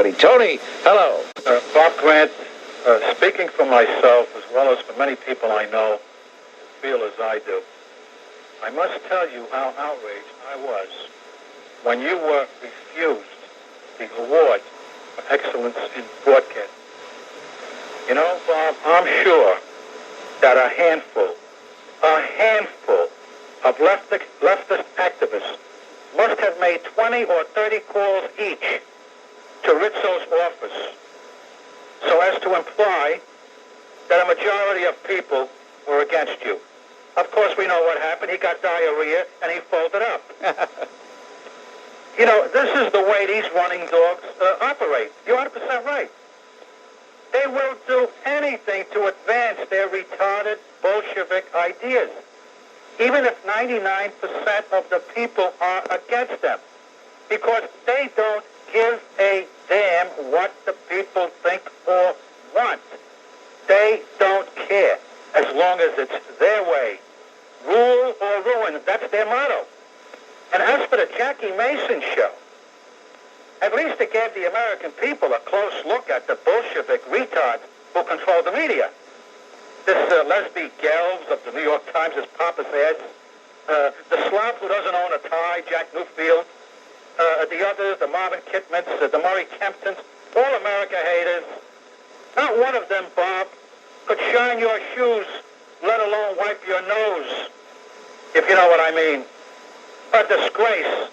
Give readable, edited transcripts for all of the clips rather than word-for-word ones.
Tony, hello. Bob Grant, speaking for myself as well as for many people I know feel as I do, I must tell you how outraged I was when you were refused the award for excellence in broadcasting. You know, Bob, I'm sure that a handful of leftist activists must have made 20 or 30 calls each to Rizzo's office so as to imply that a majority of people were against you. Of course, we know what happened. He got diarrhea and he folded up. You know, this is the way these running dogs operate. You're 100% right. They will do anything to advance their retarded Bolshevik ideas, even if 99% of the people are against them, because they don't give a damn what the people think or want. They don't care as long as it's their way. Rule or ruin, that's their motto. And as for the Jackie Mason show, at least it gave the American people a close look at the Bolshevik retards who control the media. This lesbian Gelb of the New York Times, as Papa says, the slob who doesn't own a tie, Jack Newfield, the others, the Marvin Kitmans, the Murray Kemptons, all America haters. Not one of them, Bob, could shine your shoes, let alone wipe your nose, if you know what I mean. A disgrace.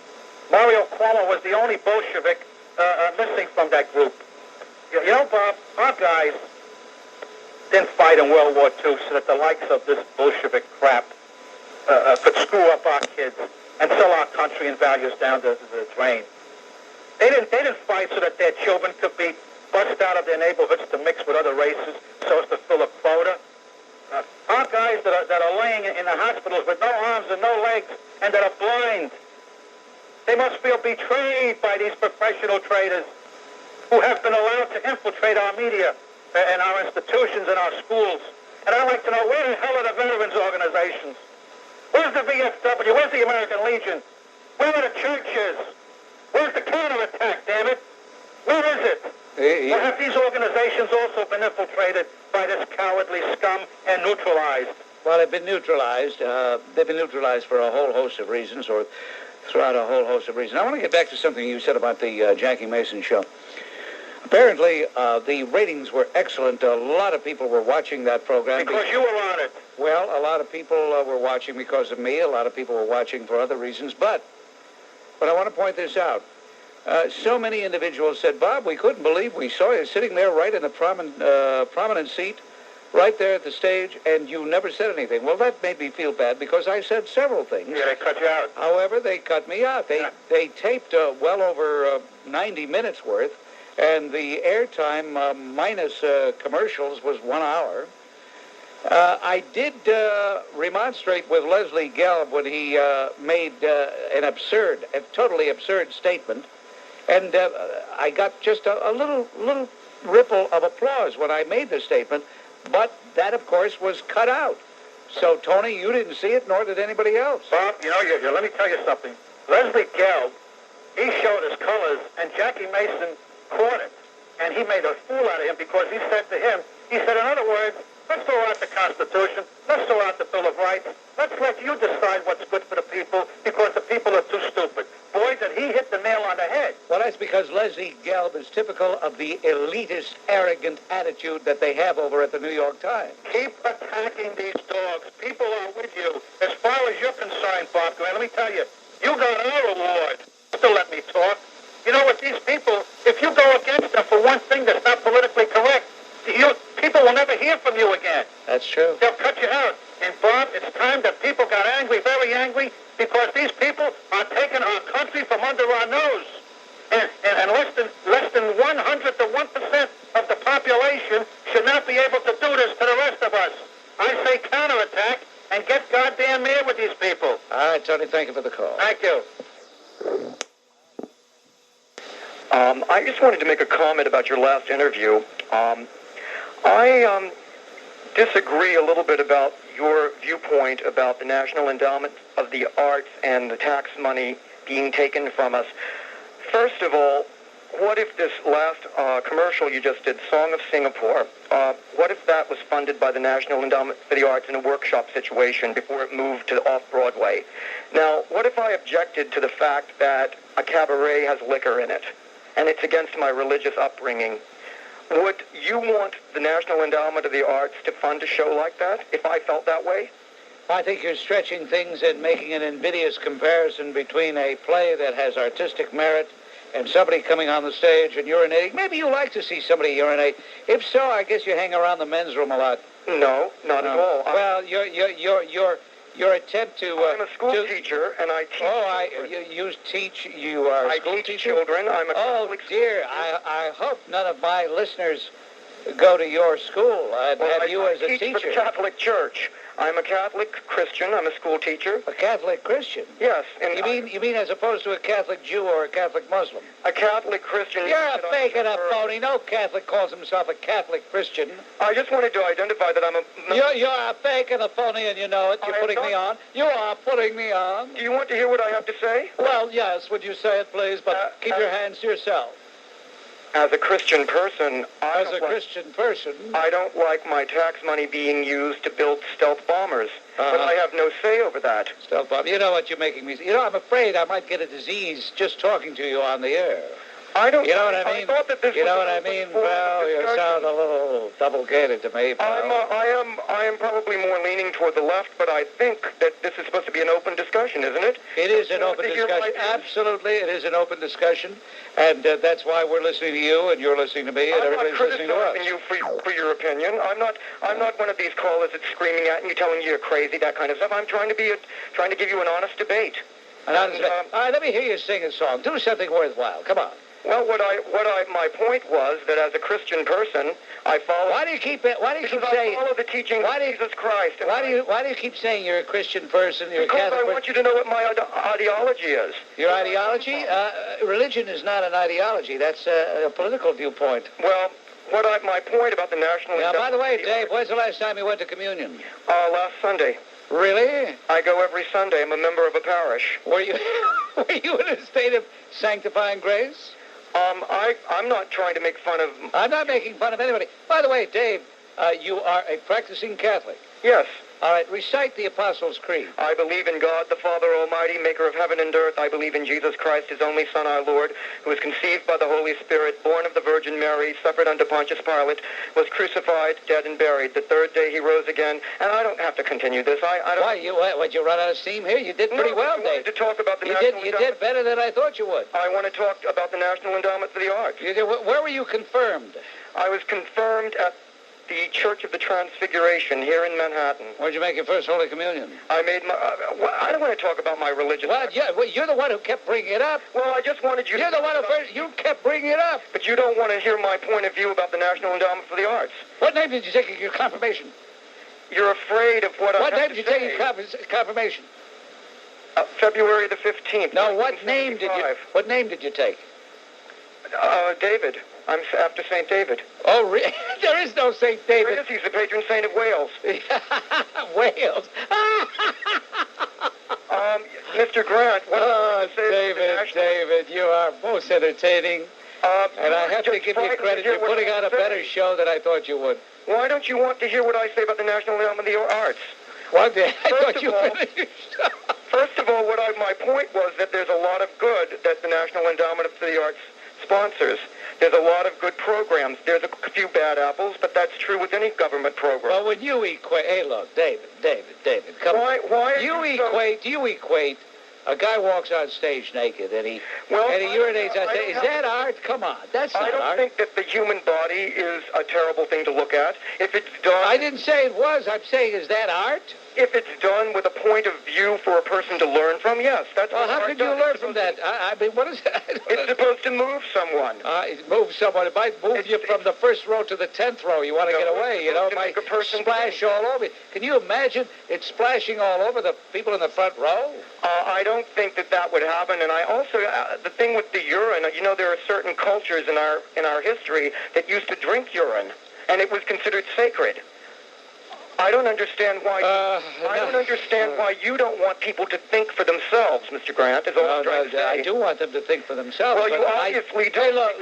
Mario Cuomo was the only Bolshevik missing from that group. You know, Bob, our guys didn't fight in World War II so that the likes of this Bolshevik crap could screw up our kids and sell our country and values down the drain. They didn't fight so that their children could be bussed out of their neighborhoods to mix with other races so as to fill a quota. Our guys that are laying in the hospitals with no arms and no legs and that are blind, they must feel betrayed by these professional traders who have been allowed to infiltrate our media and our institutions and our schools. And I'd like to know, where the hell are the veterans organizations? Where's the VFW? Where's the American Legion? Where are the churches? Where's the counterattack, damn it? Where is it? Or have these organizations also been infiltrated by this cowardly scum and neutralized? Well, they've been neutralized. They've been neutralized for a whole host of reasons, or throughout a whole host of reasons. I want to get back to something you said about the Jackie Mason show. Apparently, the ratings were excellent. A lot of people were watching that program. Because you were on it. Well, a lot of people were watching because of me. A lot of people were watching for other reasons. But I want to point this out. So many individuals said, Bob, we couldn't believe we saw you sitting there right in the prominent seat, right there at the stage, and you never said anything. Well, that made me feel bad because I said several things. Yeah, they cut you out. However, they cut me out. They taped well over 90 minutes worth, and the airtime minus commercials was 1 hour. I did remonstrate with Leslie Gelb when he made a totally absurd statement, and I got just a little ripple of applause when I made the statement, but that, of course, was cut out. So, Tony, you didn't see it, nor did anybody else. Bob, you know, let me tell you something. Leslie Gelb, he showed his colors, and Jackie Mason caught it, and he made a fool out of him because he said to him, in other words, let's throw out the Constitution, let's throw out the Bill of Rights, let's let you decide what's good for the people because the people are too stupid. Boy, did he hit the nail on the head. Well, that's because Leslie Gelb is typical of the elitist, arrogant attitude that they have over at the New York Times. Keep attacking these dogs. People are with you. As far as you're concerned, Bob Grant, let me tell you, you got our award. Still let me talk. You know what, these people, if you go against them for one thing that's not politically correct, people will never hear from you again. That's true. They'll cut you out. And, Bob, it's time that people got angry, very angry, because these people are taking our country from under our nose. And less than 1/100 to 1% of the population should not be able to do this to the rest of us. I say counterattack and get goddamn mad with these people. All right, Tony, thank you for the call. Thank you. I just wanted to make a comment about your last interview. I disagree a little bit about your viewpoint about the National Endowment of the Arts and the tax money being taken from us. First of all, what if this last commercial you just did, Song of Singapore, what if that was funded by the National Endowment for the Arts in a workshop situation before it moved to off-Broadway? Now, what if I objected to the fact that a cabaret has liquor in it, and it's against my religious upbringing? Would you want the National Endowment of the Arts to fund a show like that if I felt that way? I think you're stretching things and making an invidious comparison between a play that has artistic merit and somebody coming on the stage and urinating. Maybe you like to see somebody urinate. If so, I guess you hang around the men's room a lot. No, not at all. Well, your attempt to... I'm a school teacher, and I teach children. You teach... You are a school teacher? I teach children. I'm a Catholic school teacher. I hope none of my listeners go to your school. I'd have you as a teacher. I teach for the Catholic Church. I'm a Catholic Christian. I'm a school teacher. A Catholic Christian? Yes. And you mean as opposed to a Catholic Jew or a Catholic Muslim? A Catholic Christian. You're a fake and a phony. No Catholic calls himself a Catholic Christian. I just wanted to identify that I'm a... You're a fake and a phony, and you know it. You're putting me on. You are putting me on. Do you want to hear what I have to say? Well, yes. Would you say it, please? But keep your hands to yourself. As a Christian person, I don't like my tax money being used to build stealth bombers. But I have no say over that. Stealth bomber. You know what you're making me... You know, I'm afraid I might get a disease just talking to you on the air. I don't... You know what I mean? I thought that this you know what I mean? Well, you sound a little double-gaited to me. I am probably more leaning toward the left, but I think that this is supposed to be an open discussion, isn't it? It is an open discussion. Absolutely, it is an open discussion, and that's why we're listening to you, and you're listening to me, and everybody's listening to us. I'm not criticizing you for your opinion. I'm not one of these callers that's screaming at you, telling you you're crazy, that kind of stuff. I'm trying to give you an honest debate. All right, let me hear you sing a song. Do something worthwhile. Come on. Well, my point was that as a Christian person, I follow. Why do you keep saying? I follow the teachings of Jesus Christ. Why do you keep saying you're a Christian person? You're because a Catholic I want you to know what my ideology is. Your ideology? Religion is not an ideology. That's a political viewpoint. Well, my point about the national. Now, by the way, Dave, when's the last time you went to communion? Last Sunday. Really? I go every Sunday. I'm a member of a parish. Were you in a state of sanctifying grace? I'm not trying to make fun of... I'm not making fun of anybody. By the way, Dave, you are a practicing Catholic. Yes. All right, recite the Apostles' Creed. I believe in God, the Father Almighty, maker of heaven and earth. I believe in Jesus Christ, his only Son, our Lord, who was conceived by the Holy Spirit, born of the Virgin Mary, suffered under Pontius Pilate, was crucified, dead, and buried. The third day he rose again. And I don't have to continue this. I don't... Why, would you run out of steam here? You did pretty well, Dave. I wanted to talk about the National Endowment. You did better than I thought you would. I want to talk about the National Endowment for the Arts. Where were you confirmed? I was confirmed at the Church of the Transfiguration here in Manhattan. Where'd you make your first Holy Communion? I made my... I don't want to talk about my religious... Well, you're the one who kept bringing it up. Well, I just wanted you to... You're the one who first... You kept bringing it up. But you don't want to hear my point of view about the National Endowment for the Arts. What name did you take in your confirmation? You're afraid of what I have to say. What name did you take in your confirmation? February the 15th. No, what name did you take? David. I'm after St. David. Oh, really? There is no St. David. There is. He's the patron saint of Wales. Wales. Mr. Grant. David, you are most entertaining. And I have to give you credit. You're putting on a better show than I thought you would. Why don't you want to hear what I say about the National Endowment of the Arts? I thought you finished. First of all, my point was that there's a lot of good that the National Endowment for the Arts sponsors. There's a lot of good programs. There's a few bad apples, but that's true with any government program. Well, when you equate... Hey, look, David, come on. Why do you equate... A guy walks on stage naked and he urinates on stage. Is that art? Come on, that's not art. I don't think that the human body is a terrible thing to look at. If it's done... I didn't say it was. I'm saying, is that art? If it's done with a point of view for a person to learn from, yes. That's what how could you learn from that? I mean, what is that? It's supposed to move someone. Move someone. It might move you from the first row to the 10th row. You want to get away, you know. It might splash all over you. Can you imagine it splashing all over the people in the front row? I don't think that would happen. And I also, the thing with the urine, you know, there are certain cultures in our history that used to drink urine, and it was considered sacred. I don't understand why. I don't no. understand why you don't want people to think for themselves, Mr. Grant. Is all I'm trying to say. I do want them to think for themselves. Well, you obviously do. Hey, look,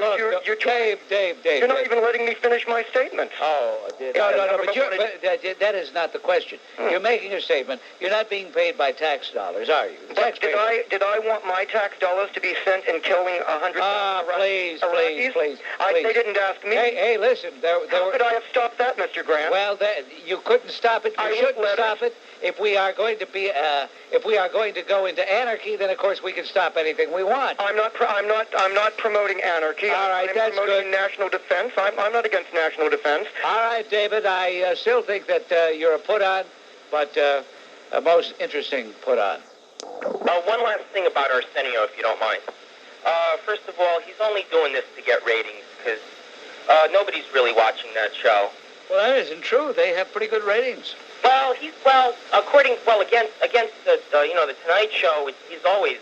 Dave. You're not even letting me finish my statement. Oh, no, but that is not the question. You're making a statement. You're not being paid by tax dollars, are you? But did I want my tax dollars to be spent in killing 100,000 please. They didn't ask me. Hey, listen. How could I have stopped that, Mr. Grant? Well, you couldn't stop it. You shouldn't stop it. If we are going to go into anarchy, then of course we can stop anything we want. I'm not promoting anarchy. All right, I'm that's promoting good. national defense. I'm not against national defense. All right, David. I still think that you're a put-on, but a most interesting put-on. One last thing about Arsenio, if you don't mind. First of all, he's only doing this to get ratings because nobody's really watching that show. Well, that isn't true. They have pretty good ratings. Well, against the Tonight Show, he's always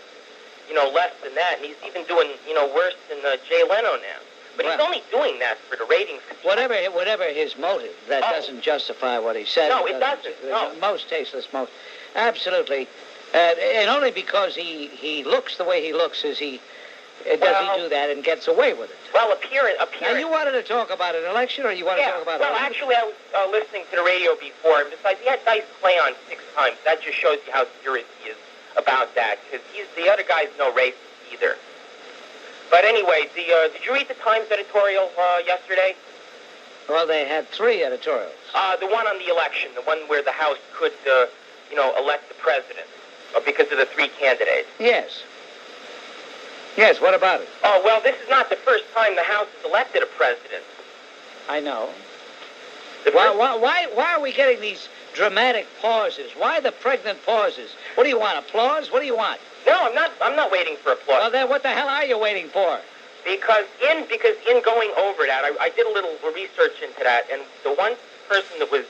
less than that, and he's even doing worse than Jay Leno now. But he's only doing that for the ratings. Whatever his motive, that doesn't justify what he said. No, it doesn't. No. Most tasteless, absolutely, and only because he looks the way he looks does he do that and gets away with it. Well, appearance. Now, you wanted to talk about an election, or you want to talk about? Well, actually, I was listening to the radio before, and besides, he had Dice play on 6 times. That just shows you how serious he is about that, because the other guy's no racist either. But anyway, did you read the Times editorial yesterday? Well, they had 3 editorials. The one on the election, the one where the House could, elect the president, because of the 3 candidates. Yes, what about it? Oh, well, this is not the first time the House has elected a president. I know. Why are we getting these dramatic pauses? Why the pregnant pauses? What do you want, applause? What do you want? No, I'm not waiting for applause. Well, then what the hell are you waiting for? Because in going over that, I did a little research into that, and the one person that was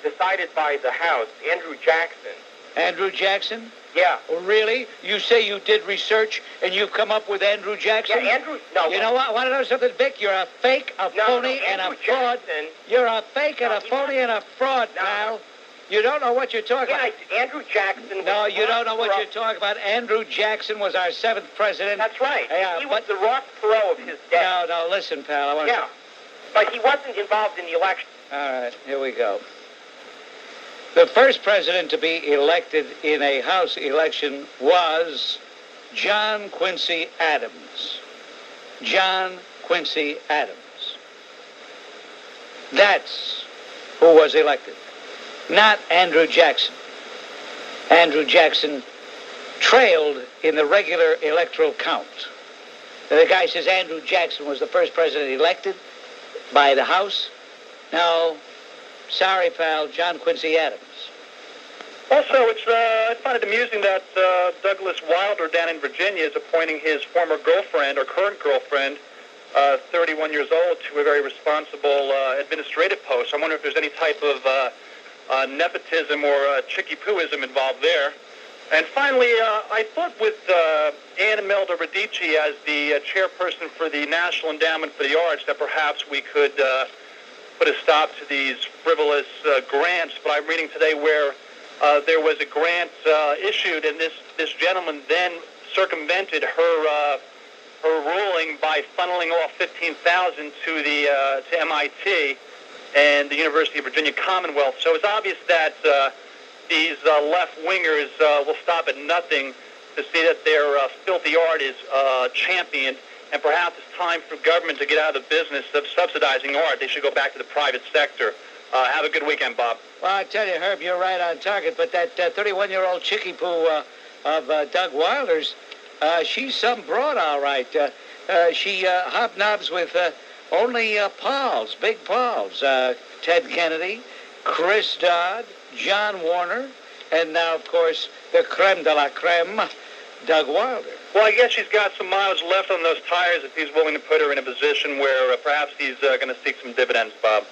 decided by the House, Andrew Jackson. Andrew Jackson? Yeah. Oh, really? You say you did research and you've come up with Andrew Jackson? Yeah, Andrew. No. You know what? Want to know something, Vic? You're a fake, phony, and a fraud. Jackson, You're a fake and a phony and a fraud, pal. You don't know what you're talking about. Andrew Jackson. No, you don't know what you're talking about. Andrew Jackson was our 7th president. That's right. Yeah, he was the Ross Perot of his day. No, listen, pal. But he wasn't involved in the election. All right, here we go. The first president to be elected in a House election was John Quincy Adams. John Quincy Adams. That's who was elected. Not Andrew Jackson. Andrew Jackson trailed in the regular electoral count. The guy says Andrew Jackson was the first president elected by the House. No, sorry, pal, John Quincy Adams. Also, I find it amusing that Douglas Wilder down in Virginia is appointing his former girlfriend or current girlfriend, 31 years old, to a very responsible administrative post. I wonder if there's any type of nepotism or chickie-pooism involved there. And finally, I thought with Ann Imelda Radici as the chairperson for the National Endowment for the Arts that perhaps we could put a stop to these frivolous grants. But I'm reading today where there was a grant issued, and this gentleman then circumvented her ruling by funneling off $15,000 to MIT and the University of Virginia Commonwealth. So it's obvious that these left-wingers will stop at nothing to see that their filthy art is championed, and perhaps it's time for government to get out of the business of subsidizing art. They should go back to the private sector. Have a good weekend, Bob. Well, I tell you, Herb, you're right on target, but that 31-year-old chickie-poo of Doug Wilder's, she's some broad, all right. She hobnobs with only pals, big pals. Ted Kennedy, Chris Dodd, John Warner, and now, of course, the creme de la creme, Doug Wilder. Well, I guess she's got some miles left on those tires if he's willing to put her in a position where perhaps he's going to seek some dividends, Bob.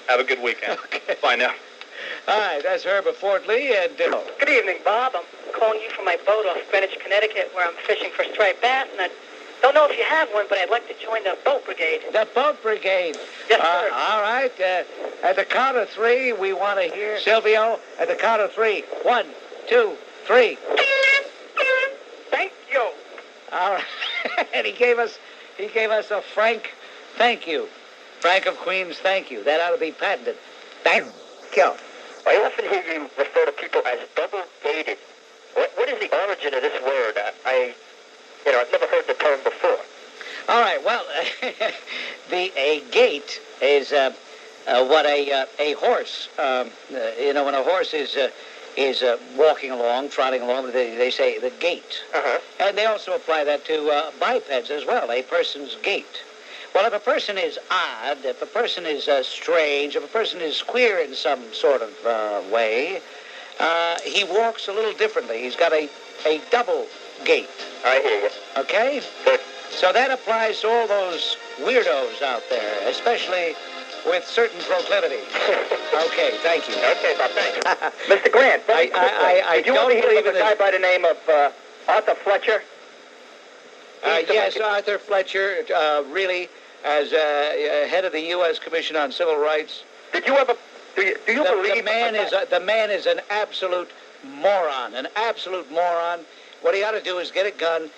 Have a good weekend. Okay. Bye now. All right, that's Herb of Fort Lee. And Good evening, Bob. I'm calling you from my boat off Greenwich, Connecticut, where I'm fishing for striped bass, and I don't know if you have one, but I'd like to join the boat brigade. The boat brigade. Yes, sir. All right. At the count of three, we want to hear Silvio. At the count of three. 1, 2, 3. Thank you. All right. And he gave us a frank thank you. Frank of Queens, thank you. That ought to be patented. Thank you. I often hear you refer to people as double-gaited. What is the origin of this word? I've never heard the term before. All right. Well, a gait is what a horse. When a horse is walking along, trotting along, they say the gait. Uh-huh. And they also apply that to bipeds as well. A person's gait. Well, if a person is odd, if a person is strange, if a person is queer in some sort of way, he walks a little differently. He's got a double gait. I hear you. Okay? Good. So that applies to all those weirdos out there, especially with certain proclivities. Okay, thank you. Okay, Bob, thanks. Mr. Grant, I did you don't ever hear believe of a in guy this. by the name of Arthur Fletcher? Yes, Arthur Fletcher, really, as head of the U.S. Commission on Civil Rights. Did you ever? Do you believe the man is an absolute moron, an absolute moron. What he ought to do is get a gun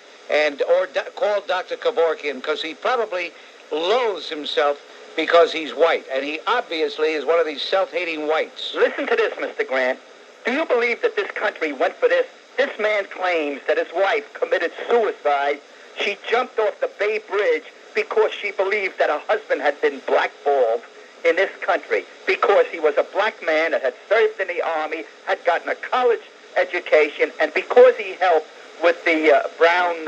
or call Dr. Kevorkian, because he probably loathes himself because he's white, and he obviously is one of these self-hating whites. Listen to this, Mr. Grant. Do you believe that this country went for this? This man claims that his wife committed suicide. She jumped off the Bay Bridge because she believed that her husband had been blackballed in this country because he was a black man that had served in the army, had gotten a college education, and because he helped with the Brown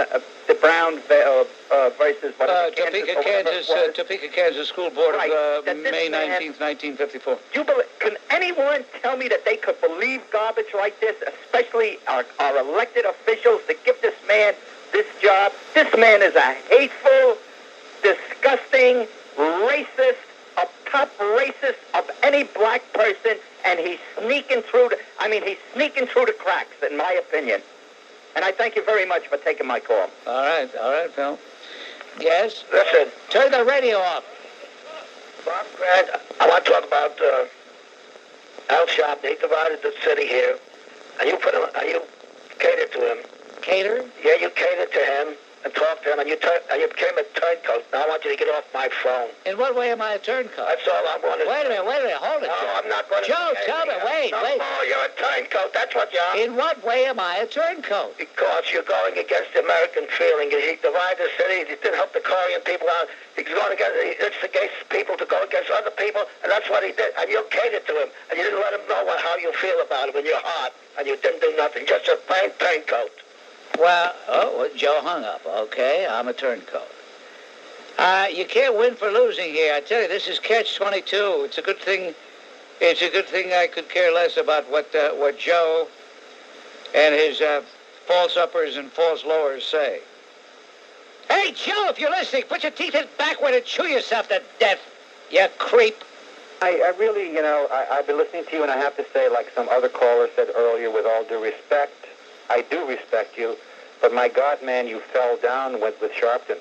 versus Topeka, Kansas School Board of May 19th, 1954. Can anyone tell me that they could believe garbage like this, especially our elected officials, to give this man this job? This man is a hateful, disgusting, racist, a top racist of any black person, and he's sneaking through the cracks, in my opinion. And I thank you very much for taking my call. All right, Phil. Yes? Listen. Turn the radio off. Bob Grant, I want to talk about Al Sharpton. He divided the city here, and you catered to him. Cater? Yeah, you catered to him and talked to him, and you became a turncoat. Now I want you to get off my phone. In what way am I a turncoat? That's all I want to Wait a minute, hold it, No, Joe. I'm not going to Joe, tell me, wait. No, you're a turncoat. That's what you are. In what way am I a turncoat? Because you're going against the American feeling. He divided the city. He didn't help the Korean people out. He's going against, he instigates people to go against other people, and that's what he did. And you catered to him, and you didn't let him know how you feel about it in your heart, and you didn't do nothing. Just a plain turncoat. Well, Joe hung up. Okay, I'm a turncoat. You can't win for losing here. I tell you, this is catch-22. It's a good thing. It's a good thing I could care less about what Joe and his false uppers and false lowers say. Hey, Joe, if you're listening, put your teeth in backward and chew yourself to death, you creep. I really, I've been listening to you, and I have to say, like some other caller said earlier, with all due respect, I do respect you, but my God, man, you fell down with Sharpton.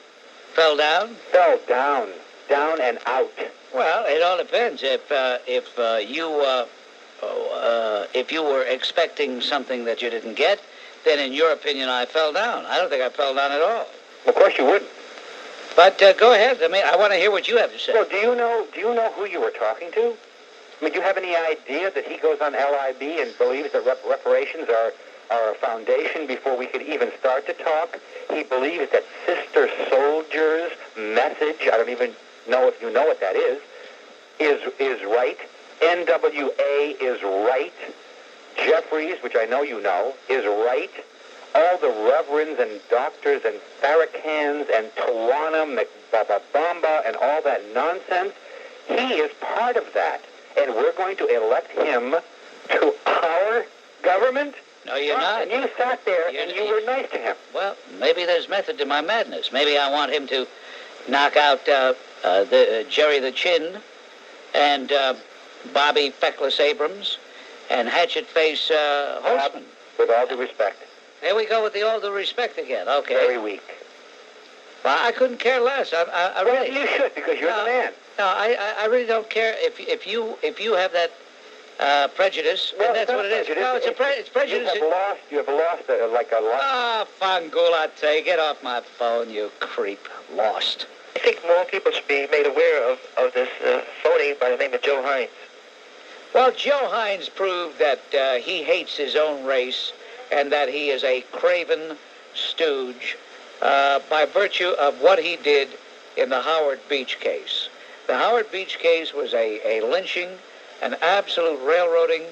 Fell down? Fell down. Down and out. Well, it all depends. If you were expecting something that you didn't get, then in your opinion I fell down. I don't think I fell down at all. Of course you wouldn't. But go ahead. I mean, I want to hear what you have to say. Well, do you know who you were talking to? I mean, do you have any idea that he goes on LIB and believes that reparations are a foundation before we could even start to talk? He believes that Sister Souljah's message, I don't even know if you know what that is right. NWA is right. Jeffries, which I know you know, is right. All the reverends and doctors and Farrakhan's and Tawana McBamba and all that nonsense, he is part of that. And we're going to elect him to our government? No, you're not. And you sat there and you were nice to him. Well, maybe there's method to my madness. Maybe I want him to knock out Jerry the Chin and Bobby Feckless Abrams and Hatchet-Face Holtzman. With all due respect. There we go with the all due respect again. Okay. Very weak. Well, I couldn't care less. I Well, really. you should, because you're the man. No, I really don't care if you have that prejudice, Well, and that's what it is. prejudice. No, it's prejudice. You have lost like a lot. Ah, Fangulate, get off my phone, you creep. Lost. I think more people should be made aware of this phony by the name of Joe Hynes. Well, Joe Hynes proved that he hates his own race and that he is a craven stooge by virtue of what he did in the Howard Beach case. The Howard Beach case was a lynching, an absolute railroading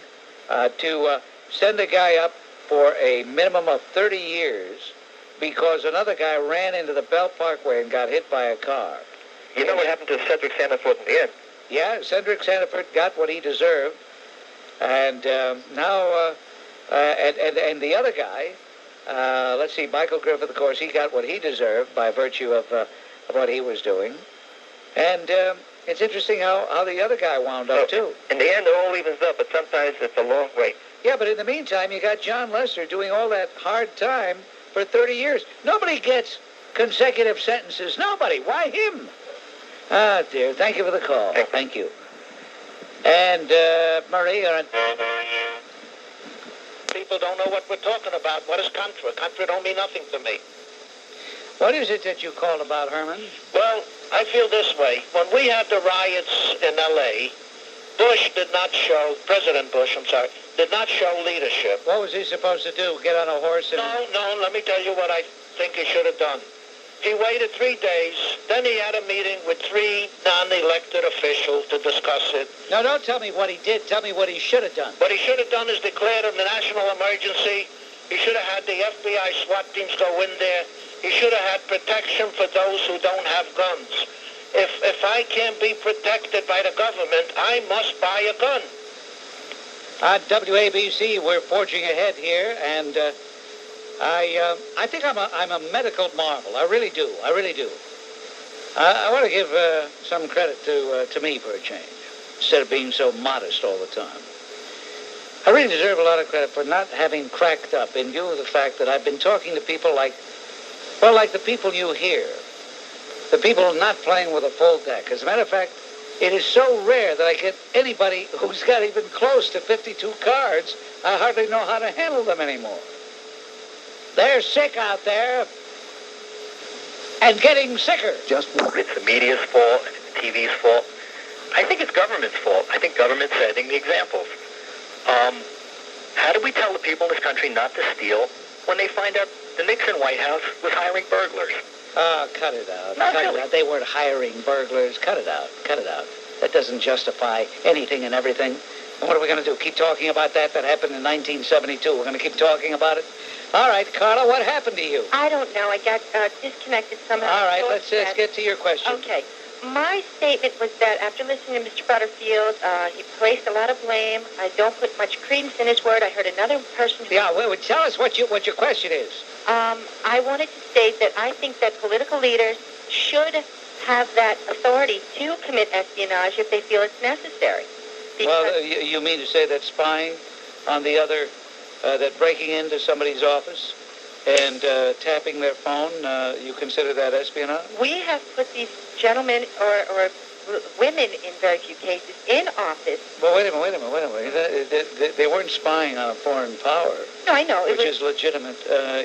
to send a guy up for a minimum of 30 years because another guy ran into the Bell Parkway and got hit by a car. You know what happened to Cedric Sandiford in the end? Yeah, Cedric Sandiford got what he deserved, and now, and the other guy, let's see, Michael Griffith, of course, he got what he deserved by virtue of what he was doing, and it's interesting how the other guy wound up, too. In the end, it all evens up, but sometimes it's a long wait. Yeah, but in the meantime, you got John Lester doing all that hard time for 30 years. Nobody gets consecutive sentences. Nobody. Why him? Ah, dear. Thank you for the call. Thank you. And, Marie, you're on. People don't know what we're talking about. What is Contra? Contra don't mean nothing to me. What is it that you called about, Herman? Well, I feel this way. When we had the riots in L.A., President Bush, did not show leadership. What was he supposed to do? Get on a horse and... No, let me tell you what I think he should have done. He waited 3 days, then he had a meeting with 3 non-elected officials to discuss it. No, don't tell me what he did. Tell me what he should have done. What he should have done is declared a national emergency. He should have had the FBI SWAT teams go in there. He should have had protection for those who don't have guns. If I can't be protected by the government, I must buy a gun. On WABC, we're forging ahead here, and I think I'm a medical marvel. I really do. I want to give some credit to me for a change, instead of being so modest all the time. I really deserve a lot of credit for not having cracked up in view of the fact that I've been talking to people like the people you hear. The people not playing with a full deck. As a matter of fact, it is so rare that I get anybody who's got even close to 52 cards. I hardly know how to handle them anymore. They're sick out there and getting sicker. It's the media's fault, it's the TV's fault. I think it's government's fault. I think government's setting the examples. How do we tell the people in this country not to steal when they find out the Nixon White House was hiring burglars? Cut it out. Cut it out. They weren't hiring burglars. Cut it out. That doesn't justify anything and everything. And what are we going to do? Keep talking about that? That happened in 1972. We're going to keep talking about it? All right, Carla, what happened to you? I don't know. I got disconnected somehow. All right, let's get to your question. Okay. My statement was that after listening to Mr. Butterfield, he placed a lot of blame. I don't put much credence in his word. I heard another person... Yeah, well, tell us what your question is. I wanted to state that I think that political leaders should have that authority to commit espionage if they feel it's necessary. Well, you mean to say that spying on the other, that breaking into somebody's office and tapping their phone, you consider that espionage? We have put these gentlemen or women in very few cases in office. Well, wait a minute. They weren't spying on a foreign power. No, I know. Which is legitimate.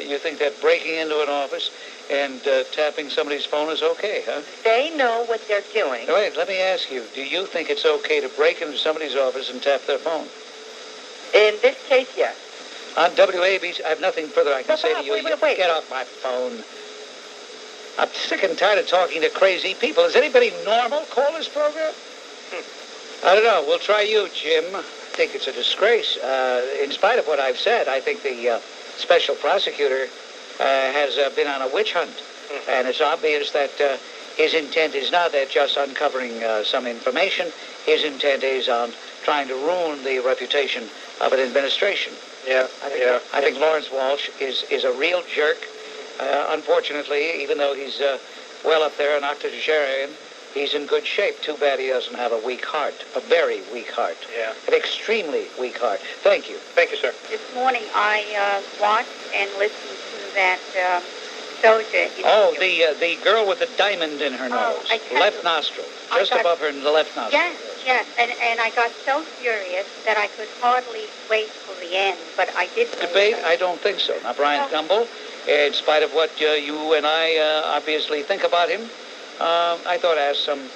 You think that breaking into an office and tapping somebody's phone is okay, huh? They know what they're doing. Now, wait, let me ask you. Do you think it's okay to break into somebody's office and tap their phone? In this case, yes. On WABC, I have nothing further I can say to you. Wait. Get off my phone. I'm sick and tired of talking to crazy people. Is anybody normal call this program? I don't know. We'll try you, Jim. I think it's a disgrace. In spite of what I've said, I think the special prosecutor has been on a witch hunt. And it's obvious that his intent is not that just uncovering some information. His intent is on trying to ruin the reputation of an administration. Yeah, I think Lawrence Walsh is a real jerk. Unfortunately, even though he's well up there, an octogenarian, he's in good shape. Too bad he doesn't have a weak heart, a very weak heart. Yeah. An extremely weak heart. Thank you. Thank you, sir. This morning I watched and listened to that Souljah. Oh, the girl with the diamond in her nose. I tell Left you, nostril. Just above her in the left nostril. Yes. And I got so furious that I could hardly wait till the end, but I did. Debate? I don't think so. Now, Brian Gumble, in spite of what you and I obviously think about him, I thought I asked some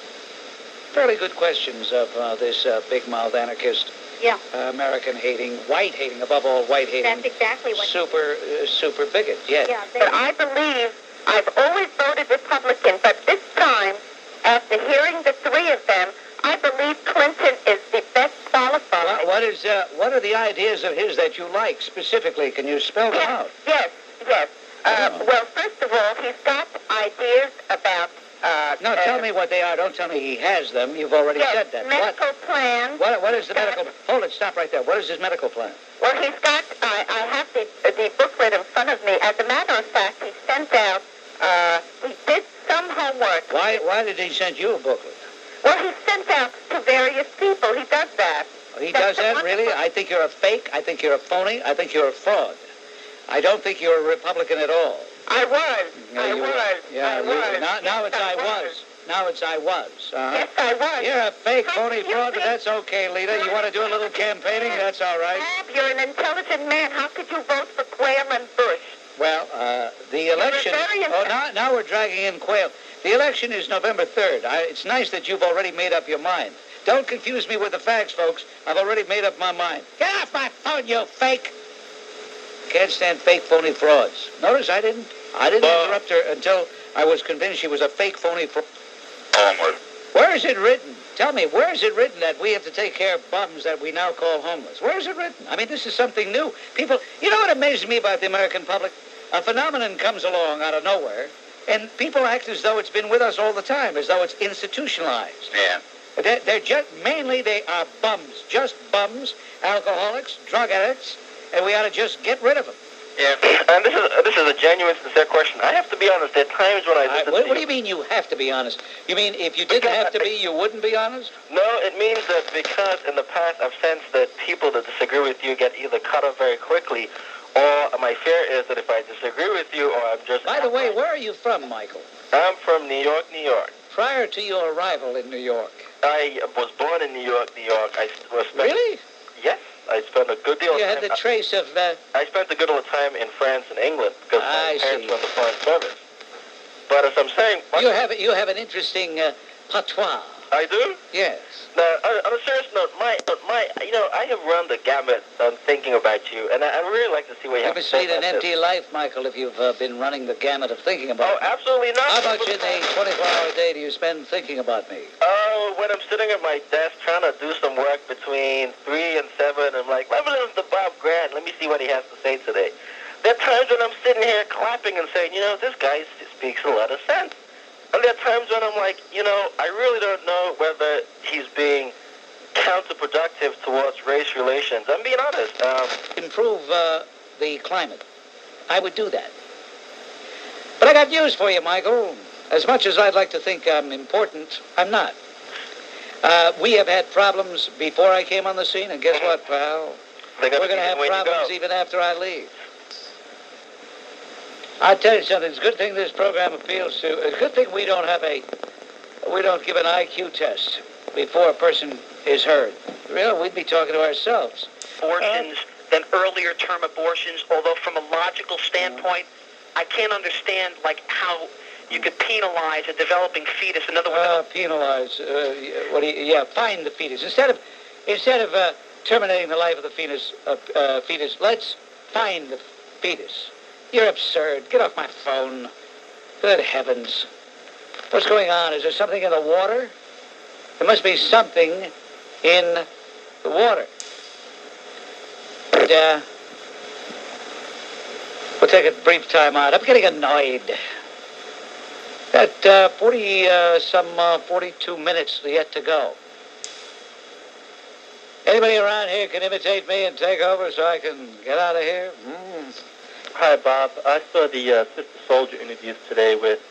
fairly good questions of this big-mouth anarchist. Yeah. American-hating, white-hating, above all, white-hating. That's exactly what... Super bigot, yes. Yeah, But I believe I've always voted Republican, but this time, after hearing the three of them, I believe Clinton is the best qualified. What are the ideas of his that you like specifically? Can you spell them out? Yes. Well, first of all, he's got ideas about... No, tell me what they are. Don't tell me he has them. You've already said that. Medical plan. What is the medical... Hold it, stop right there. What is his medical plan? Well, he's got... I have the booklet in front of me. As a matter of fact, he sent out... he did some homework. Why did he send you a booklet? Well, he sent out to various people. He does that. He does that, really? I think you're a fake. I think you're a phony. I think you're a fraud. I don't think you're a Republican at all. I was. I was. Yeah, I was. Now it's I was. Now it's I was. Yes, I was. You're a fake, phony fraud, but that's okay, Lita. You want to do a little campaigning? That's all right. Bob, you're an intelligent man. How could you vote for Quayle and Bush? Well, the election... now we're dragging in Quayle. The election is November 3rd. It's nice that you've already made up your mind. Don't confuse me with the facts, folks. I've already made up my mind. Get off my phone, you fake! Can't stand fake, phony frauds. Notice I didn't interrupt her until I was convinced she was a fake, phony fraud. Where is it written? Tell me, where is it written that we have to take care of bums that we now call homeless? Where is it written? I mean, this is something new. People, you know what amazes me about the American public? A phenomenon comes along out of nowhere, and people act as though it's been with us all the time, as though it's institutionalized. Yeah. They're just, mainly they are bums, just bums, alcoholics, drug addicts, and we ought to just get rid of them. Yeah, and this is a genuine, sincere question. I have to be honest. There are times when I listen what do you mean you have to be honest? You mean if you didn't have to be, you wouldn't be honest? No, it means that because in the past I've sensed that people that disagree with you get either cut off very quickly, or my fear is that if I disagree with you, or I'm just... By the way, where are you from, Michael? I'm from New York, New York. Prior to your arrival in New York? I was born in New York, New York. Really? Yes. I spent a good deal of time... You had the trace of... I spent a good deal of time in France and England because my parents were in the Foreign Service. But as I'm saying... You have an interesting patois. I do? Yes. Now, on a serious note, I have run the gamut on thinking about you, and I'd really like to see what you have to say. You haven't seen an empty life, Michael, if you've been running the gamut of thinking about me. Oh, absolutely not. How much in a 24-hour day do you spend thinking about me? Oh, when I'm sitting at my desk trying to do some work between 3 and 7, I'm like, let me listen to Bob Grant. Let me see what he has to say today. There are times when I'm sitting here clapping and saying, this guy speaks a lot of sense. And there are times when I'm like, I really don't know whether he's being counterproductive towards race relations. I'm being honest. Improve the climate. I would do that. But I got news for you, Michael. As much as I'd like to think I'm important, I'm not. We have had problems before I came on the scene, and guess what, pal? We're going to have problems even after I leave. I'll tell you something. It's a good thing this program appeals to. It's a good thing we don't give an IQ test before a person is heard. Really, we'd be talking to ourselves. Abortions than earlier term abortions, although from a logical standpoint, I can't understand how you could penalize a developing fetus. In other words, penalize. Find the fetus instead of terminating the life of the fetus. Let's find the fetus. You're absurd. Get off my phone. Good heavens. What's going on? Is there something in the water? There must be something in the water. And, we'll take a brief time out. I'm getting annoyed. Got 42 minutes yet to go. Anybody around here can imitate me and take over so I can get out of here? Hi, Bob. I saw the Sister Souljah interviews today with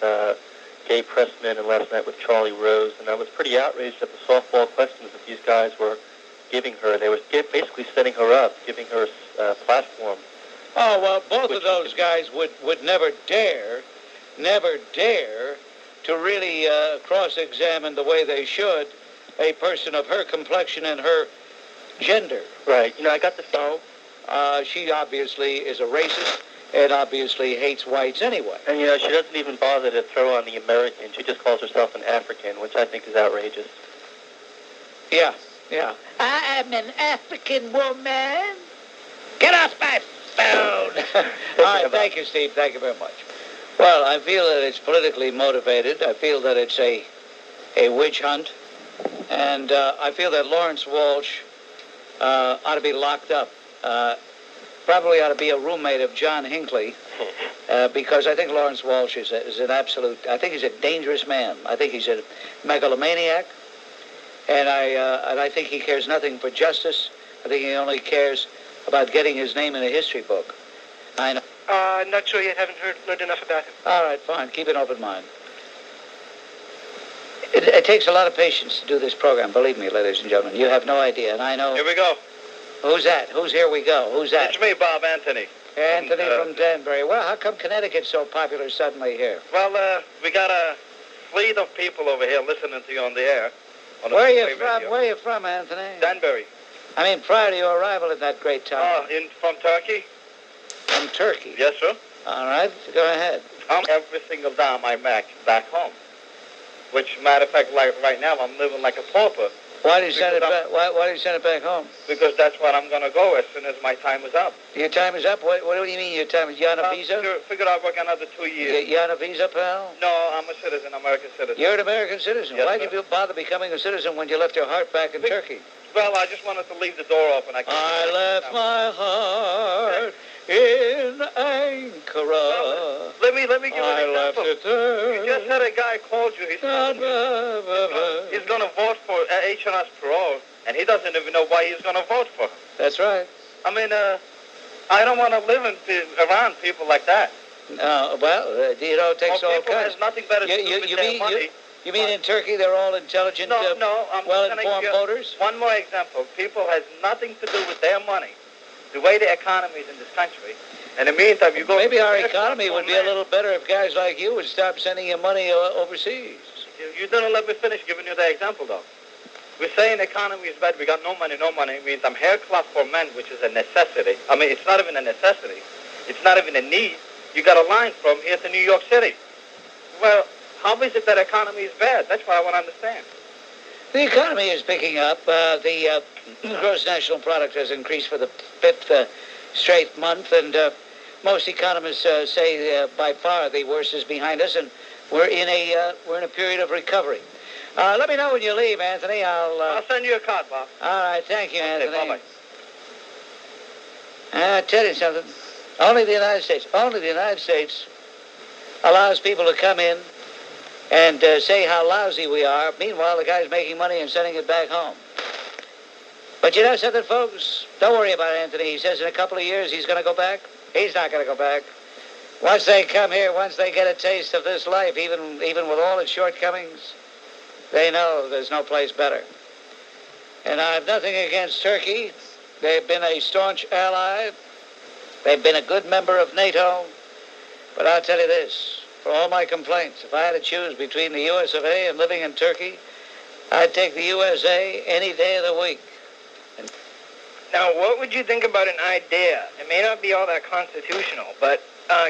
Gay Pressman and last night with Charlie Rose, and I was pretty outraged at the softball questions that these guys were giving her. They were basically setting her up, giving her a platform. Oh, well, both of those guys would never dare never dare to really cross-examine the way they should a person of her complexion and her gender. Right. I got the phone. She obviously is a racist and obviously hates whites anyway. And, she doesn't even bother to throw on the American. She just calls herself an African, which I think is outrageous. Yeah. I am an African woman. Get off my phone. All right, thank you, Steve. Thank you very much. Well, I feel that it's politically motivated. I feel that it's a witch hunt. And I feel that Lawrence Walsh ought to be locked up. Probably ought to be a roommate of John Hinckley, because I think Lawrence Walsh is an absolute, I think he's a dangerous man. I think he's a megalomaniac, and I think he cares nothing for justice. I think he only cares about getting his name in a history book. I know. I'm not sure yet. Haven't heard enough about him. All right, fine. Keep an open mind. It takes a lot of patience to do this program, believe me, ladies and gentlemen. You have no idea, and I know... Here we go. Who's that? Who's here we go? Who's that? It's me, Bob Anthony. Anthony from Danbury. Well, how come Connecticut's so popular suddenly here? Well, we got a fleet of people over here listening to you on the air. Where are you from? Where are you from, Anthony? Danbury. I mean, prior to your arrival in that great town. From Turkey. From Turkey? Yes, sir. All right, go ahead. Every single dime I make back home. Which, matter of fact, like right now, I'm living like a pauper. Why do you send it back? Why do you send it back home? Because that's where I'm going to go as soon as my time is up. Your time is up? What do you mean your time is? You on a visa? Figured I'll work another 2 years. You on a visa, pal? No, I'm a citizen, American citizen. You're an American citizen? Yes, why did you bother becoming a citizen when you left your heart back in Turkey? Well, I just wanted to leave the door open. I left my heart in Ankara. Well, let me give you an example. Left it there. You just had a guy called you. He's going to vote for H&S Perot, and he doesn't even know why he's going to vote for him. That's right. I mean, I don't want to live around people like that. Well, it takes all people kinds. Has nothing better to do with their money. You mean in Turkey they're all intelligent, well-informed voters? One more example. People has nothing to do with their money. The way the economy is in this country. In the meantime, you go... Maybe our economy would be a little better if guys like you would stop sending your money overseas. You didn't let me finish giving you the example, though. We're saying the economy is bad. We got no money. It means I'm hair club for men, which is a necessity. I mean, it's not even a necessity. It's not even a need. You got a line from here to New York City. Well, how is it that economy is bad? That's what I want to understand. The economy is picking up. The gross national product has increased for the fifth straight month, and most economists say by far the worst is behind us, and we're in a period of recovery. Let me know when you leave, Anthony. I'll send you a card, Bob. All right, thank you, Anthony. Bye-bye. I'll tell you something. Only the United States allows people to come in and say how lousy we are. Meanwhile, the guy's making money and sending it back home. But you know something, folks? Don't worry about Anthony. He says in a couple of years he's going to go back. He's not going to go back. Once they come here, once they get a taste of this life, even with all its shortcomings, they know there's no place better. And I have nothing against Turkey. They've been a staunch ally. They've been a good member of NATO. But I'll tell you this, for all my complaints, if I had to choose between the US of A and living in Turkey, I'd take the USA any day of the week. Now, what would you think about an idea? It may not be all that constitutional, but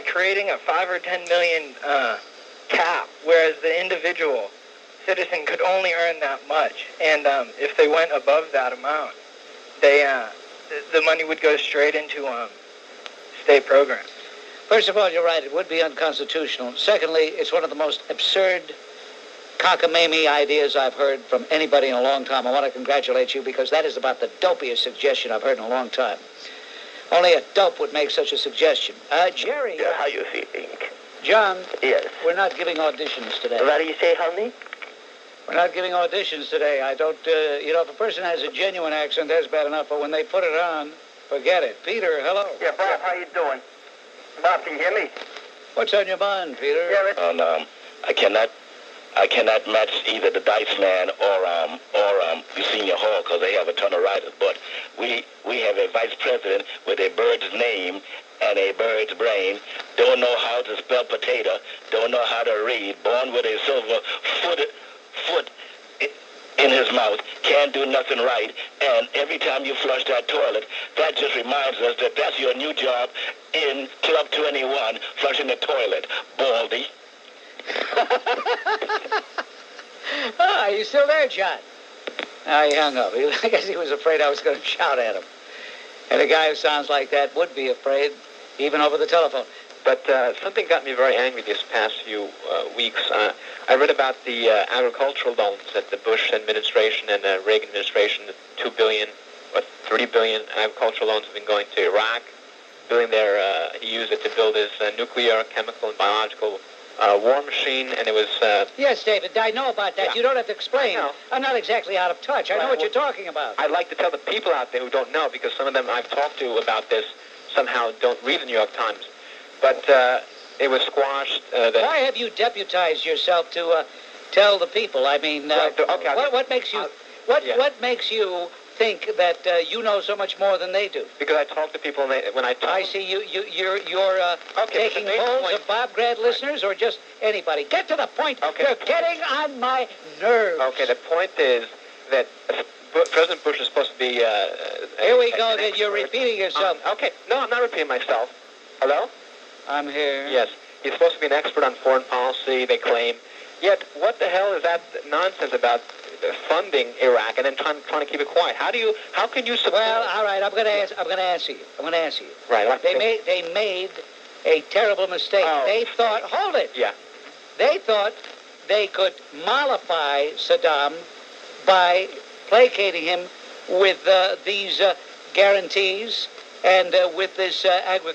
creating a 5 or 10 million cap, whereas the individual citizen could only earn that much, and if they went above that amount, the money would go straight into state programs. First of all, you're right, it would be unconstitutional. Secondly, it's one of the most absurd cockamamie ideas I've heard from anybody in a long time. I want to congratulate you because that is about the dopiest suggestion I've heard in a long time. Only a dope would make such a suggestion. Jerry. Yeah, how you feeling? John. Yes. We're not giving auditions today. What do you say, honey? We're not giving auditions today. I don't, if a person has a genuine accent, that's bad enough, but when they put it on, forget it. Peter, hello. Yeah, Bob, how you doing? Bob, can you hear me? What's on your mind, Peter? Yeah, I cannot match either the Dice Man or the Senior Hall because they have a ton of writers. But we have a vice president with a bird's name and a bird's brain, don't know how to spell potato, don't know how to read, born with a silver foot in his mouth, can't do nothing right, and every time you flush that toilet, that just reminds us that that's your new job in Club 21, flushing the toilet, Baldy. Are you still there, John? He hung up. I guess he was afraid I was going to shout at him. And a guy who sounds like that would be afraid, even over the telephone. But something got me very angry these past few weeks. I read about the agricultural loans that the Bush administration and the Reagan administration, the $2 billion, $30 billion agricultural loans have been going to Iraq. Building there, he used it to build his nuclear, chemical, and biological war machine, and it was... Yes, David, I know about that. Yeah. You don't have to explain. I'm not exactly out of touch. I know what you're talking about. I'd like to tell the people out there who don't know, because some of them I've talked to about this somehow don't read the New York Times. But it was squashed. Why have you deputized yourself to tell the people? I mean, what makes you what makes you think that you know so much more than they do? Because I talk to people, and when I talk... I see you're taking polls of Bob Grant listeners or just anybody. Get to the point. Okay. You're getting on my nerves. Okay, the point is that President Bush is supposed to be... Here we go, then you're repeating yourself. Okay, no, I'm not repeating myself. Hello? I'm here. Yes. He's supposed to be an expert on foreign policy, they claim. Yet, what the hell is that nonsense about funding Iraq and then trying to keep it quiet? How can you support... Well, all right, I'm going to answer you. Right. They made a terrible mistake. Oh. They thought, hold it. Yeah. They thought they could mollify Saddam by placating him with these guarantees and with this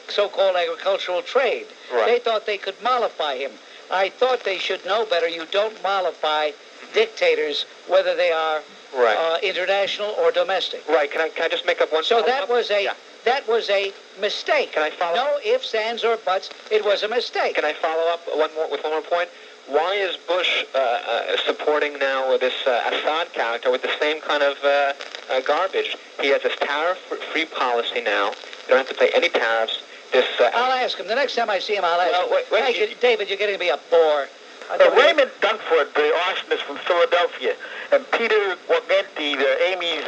so-called agricultural trade. Right. They thought they could mollify him. I thought they should know better. You don't mollify dictators, whether they are international or domestic. Right. Can I just make up one? So that was a mistake. Can I follow? No ifs, ands, or buts. It was a mistake. Can I follow up with one more point? Why is Bush supporting now this Assad character with the same kind of garbage? He has this tariff-free policy now. You don't have to pay any tariffs. I'll ask him. The next time I see him, I'll ask him. David, you're getting to be a bore. Raymond Dunford, the arsonist from Philadelphia, and Peter Wagenti, Amy's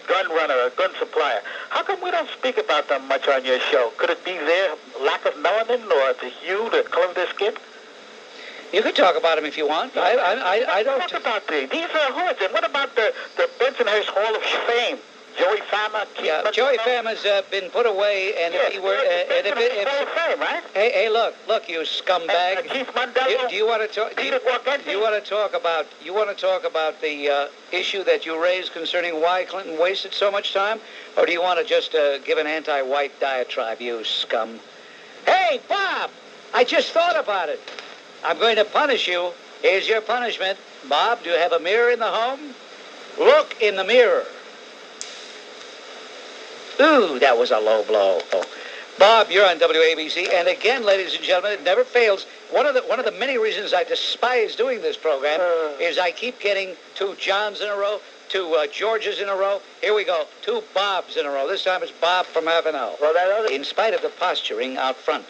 gun runner, gun supplier. How come we don't speak about them much on your show? Could it be their lack of melanin or the hue, the color of their skin? You can talk about them if you want. I don't... Talk about these hoods. And what about the Bensonhurst Hall of Fame? Joey Farmer? Joey Farmer's been put away, and if he were... Hall of Fame, right? Hey, look, you scumbag. Chief Mandela. Do you want to talk? Do you want to talk about? You want to talk about the issue that you raised concerning why Clinton wasted so much time, or do you want to just give an anti-white diatribe? You scum. Hey, Bob! I just thought about it. I'm going to punish you. Here's your punishment. Bob, do you have a mirror in the home? Look in the mirror. Ooh, that was a low blow. Oh. Bob, you're on WABC, and again, ladies and gentlemen, it never fails. One of the many reasons I despise doing this program is I keep getting 2 Johns in a row, 2 Georges in a row. Here we go, 2 Bobs in a row. This time it's Bob from Avenel. In spite of the posturing out front.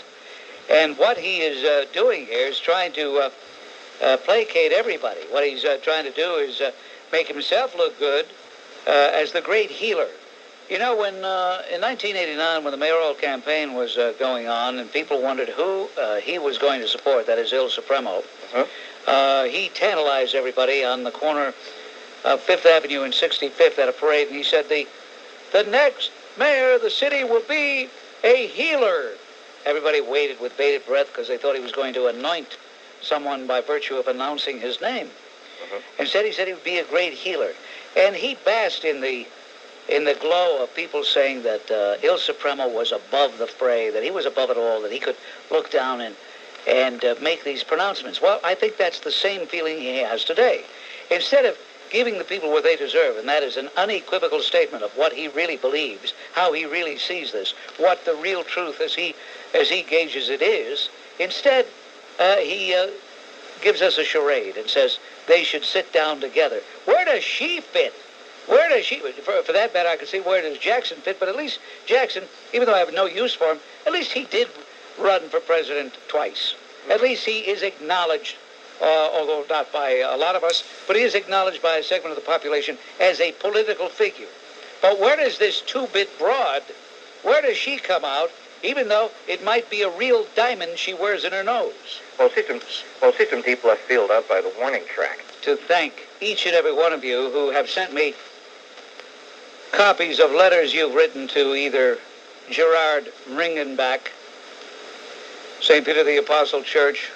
And what he is doing here is trying to placate everybody. What he's trying to do is make himself look good as the great healer. You know, when in 1989, when the mayoral campaign was going on and people wondered who he was going to support, that is Il Supremo, he tantalized everybody on the corner of 5th Avenue and 65th at a parade, and he said, the next mayor of the city will be a healer. Everybody waited with bated breath because they thought he was going to anoint someone by virtue of announcing his name. Instead, he said he would be a great healer. And he basked in the glow of people saying that Il Supremo was above the fray, that he was above it all, that he could look down and make these pronouncements. Well, I think that's the same feeling he has today. Instead of giving the people what they deserve, and that is an unequivocal statement of what he really believes, how he really sees this, what the real truth as he gauges it is, instead he gives us a charade and says they should sit down together. Where does she fit Where does she, for that matter, I can see where does Jackson fit, but at least Jackson, even though I have no use for him, at least he did run for president twice. At least he is acknowledged, although not by a lot of us, but he is acknowledged by a segment of the population as a political figure. But where does this two-bit broad, where does she come out, even though it might be a real diamond she wears in her nose? Well, see some deep left field out by the warning track. To thank each and every one of you who have sent me copies of letters you've written to either Gerard Ringenbach, St. Peter the Apostle Church,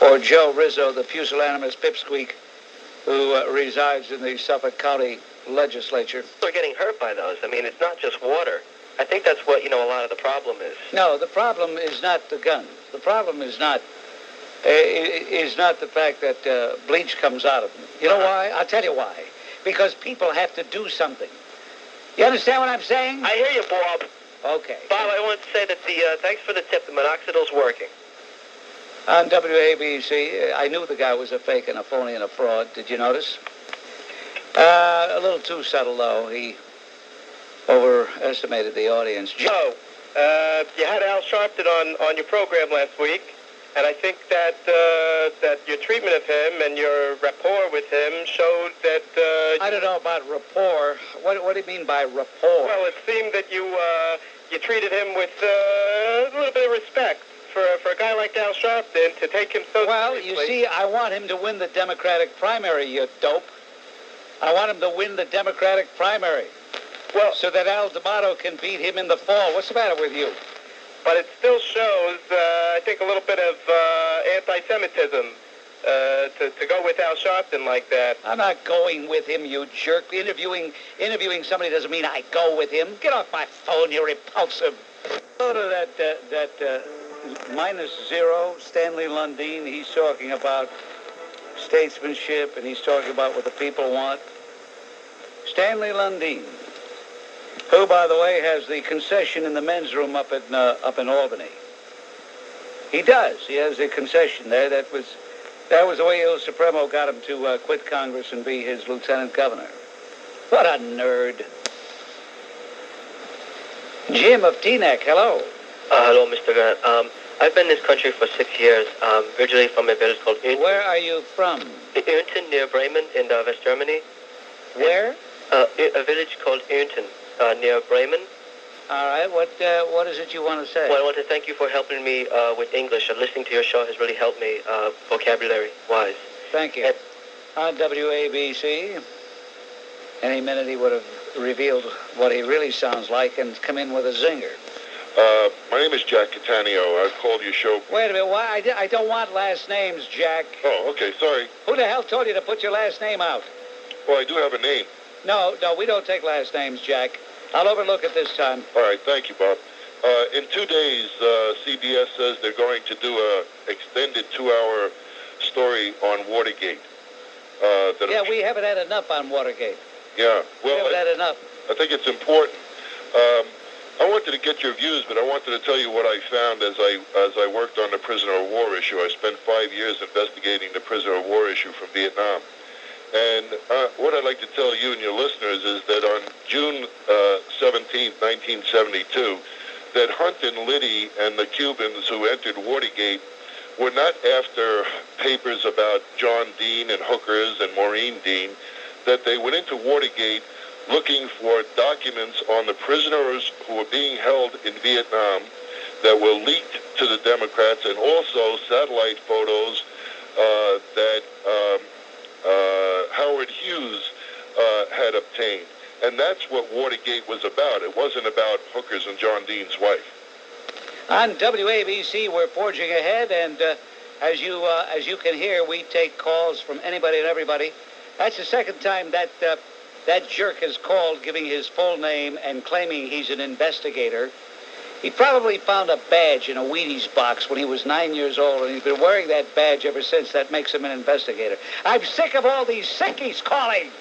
or Joe Rizzo, the pusillanimous pipsqueak who resides in the Suffolk County Legislature. We're getting hurt by those. I mean, it's not just water. I think that's what, a lot of the problem is. No, the problem is not the guns. The problem is not the fact that bleach comes out of them. You know why? I'll tell you why. Because people have to do something. You understand what I'm saying? I hear you, Bob. Okay. Bob, I want to say that thanks for the tip. The minoxidil's working. On WABC, I knew the guy was a fake and a phony and a fraud. Did you notice? A little too subtle, though. He overestimated the audience. Joe, you had Al Sharpton on your program last week, and I think that your treatment of him and your rapport with him showed that... I don't know about rapport. What do you mean by rapport? Well, it seemed that you treated him with a little bit of respect for a guy like Al Sharpton to take him so seriously. You see, I want him to win the Democratic primary, you dope. I want him to win the Democratic primary. Well, so that Al D'Amato can beat him in the fall. What's the matter with you? But it still shows, I think, a little bit of anti-Semitism to go with Al Sharpton like that. I'm not going with him, you jerk. Interviewing somebody doesn't mean I go with him. Get off my phone, you repulsive. Go to that -0, Stanley Lundeen. He's talking about statesmanship, and he's talking about what the people want. Stanley Lundeen, who, by the way, has the concession in the men's room up in Albany. He does. He has a concession there. That was the way Il Supremo got him to quit Congress and be his lieutenant governor. What a nerd. Jim of Teaneck, hello. Hello, Mr. Grant. I've been in this country for 6 years, originally from a village called Unten. Where are you from? Unten, near Bremen, in West Germany. Where? A village called Unten, near Bremen. All right. What is it you want to say? Well, I want to thank you for helping me with English. Listening to your show has really helped me vocabulary-wise. Thank you. On WABC, any minute he would have revealed what he really sounds like and come in with a zinger. My name is Jack Cattaneo. I've called your show. Wait a minute. Why? I don't want last names, Jack. Oh, okay. Sorry. Who the hell told you to put your last name out? Well, I do have a name. No, we don't take last names, Jack. I'll overlook it this time. All right. Thank you, Bob. In 2 days, CBS says they're going to do a extended 2-hour story on Watergate. We haven't had enough on Watergate. Yeah. Well, we haven't had enough. I think it's important. I wanted to get your views, but I wanted to tell you what I found as I worked on the prisoner of war issue. I spent 5 years investigating the prisoner of war issue from Vietnam. And what I'd like to tell you and your listeners is that on June 17th, 1972, that Hunt and Liddy and the Cubans who entered Watergate were not after papers about John Dean and hookers and Maureen Dean, that they went into Watergate looking for documents on the prisoners who were being held in Vietnam that were leaked to the Democrats, and also satellite photos that Howard Hughes had obtained. And that's what Watergate was about. It wasn't about hookers and John Dean's wife. On WABC, we're forging ahead, and as you can hear, we take calls from anybody and everybody. That's the second time that jerk has called, giving his full name and claiming he's an investigator. He probably found a badge in a Wheaties box when he was 9 years old, and he's been wearing that badge ever since. That makes him an investigator. I'm sick of all these sickies calling.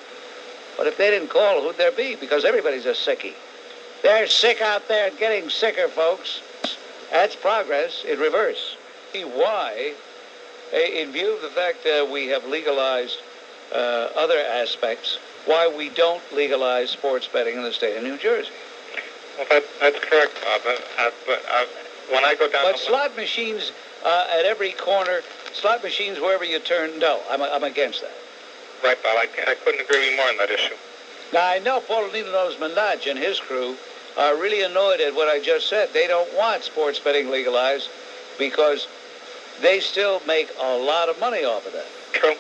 But if they didn't call, who'd there be? Because everybody's a sickie. They're sick out there and getting sicker, folks. That's progress in reverse. Why, in view of the fact that we have legalized other aspects why we don't legalize sports betting in the state of New Jersey. Well, that's correct, Bob. But when I go down... But slot machines at every corner, slot machines wherever you turn, no, I'm against that. Right, Bob. I couldn't agree more on that issue. Now, I know Paulinino's Menage and his crew are really annoyed at what I just said. They don't want sports betting legalized because they still make a lot of money off of that. True.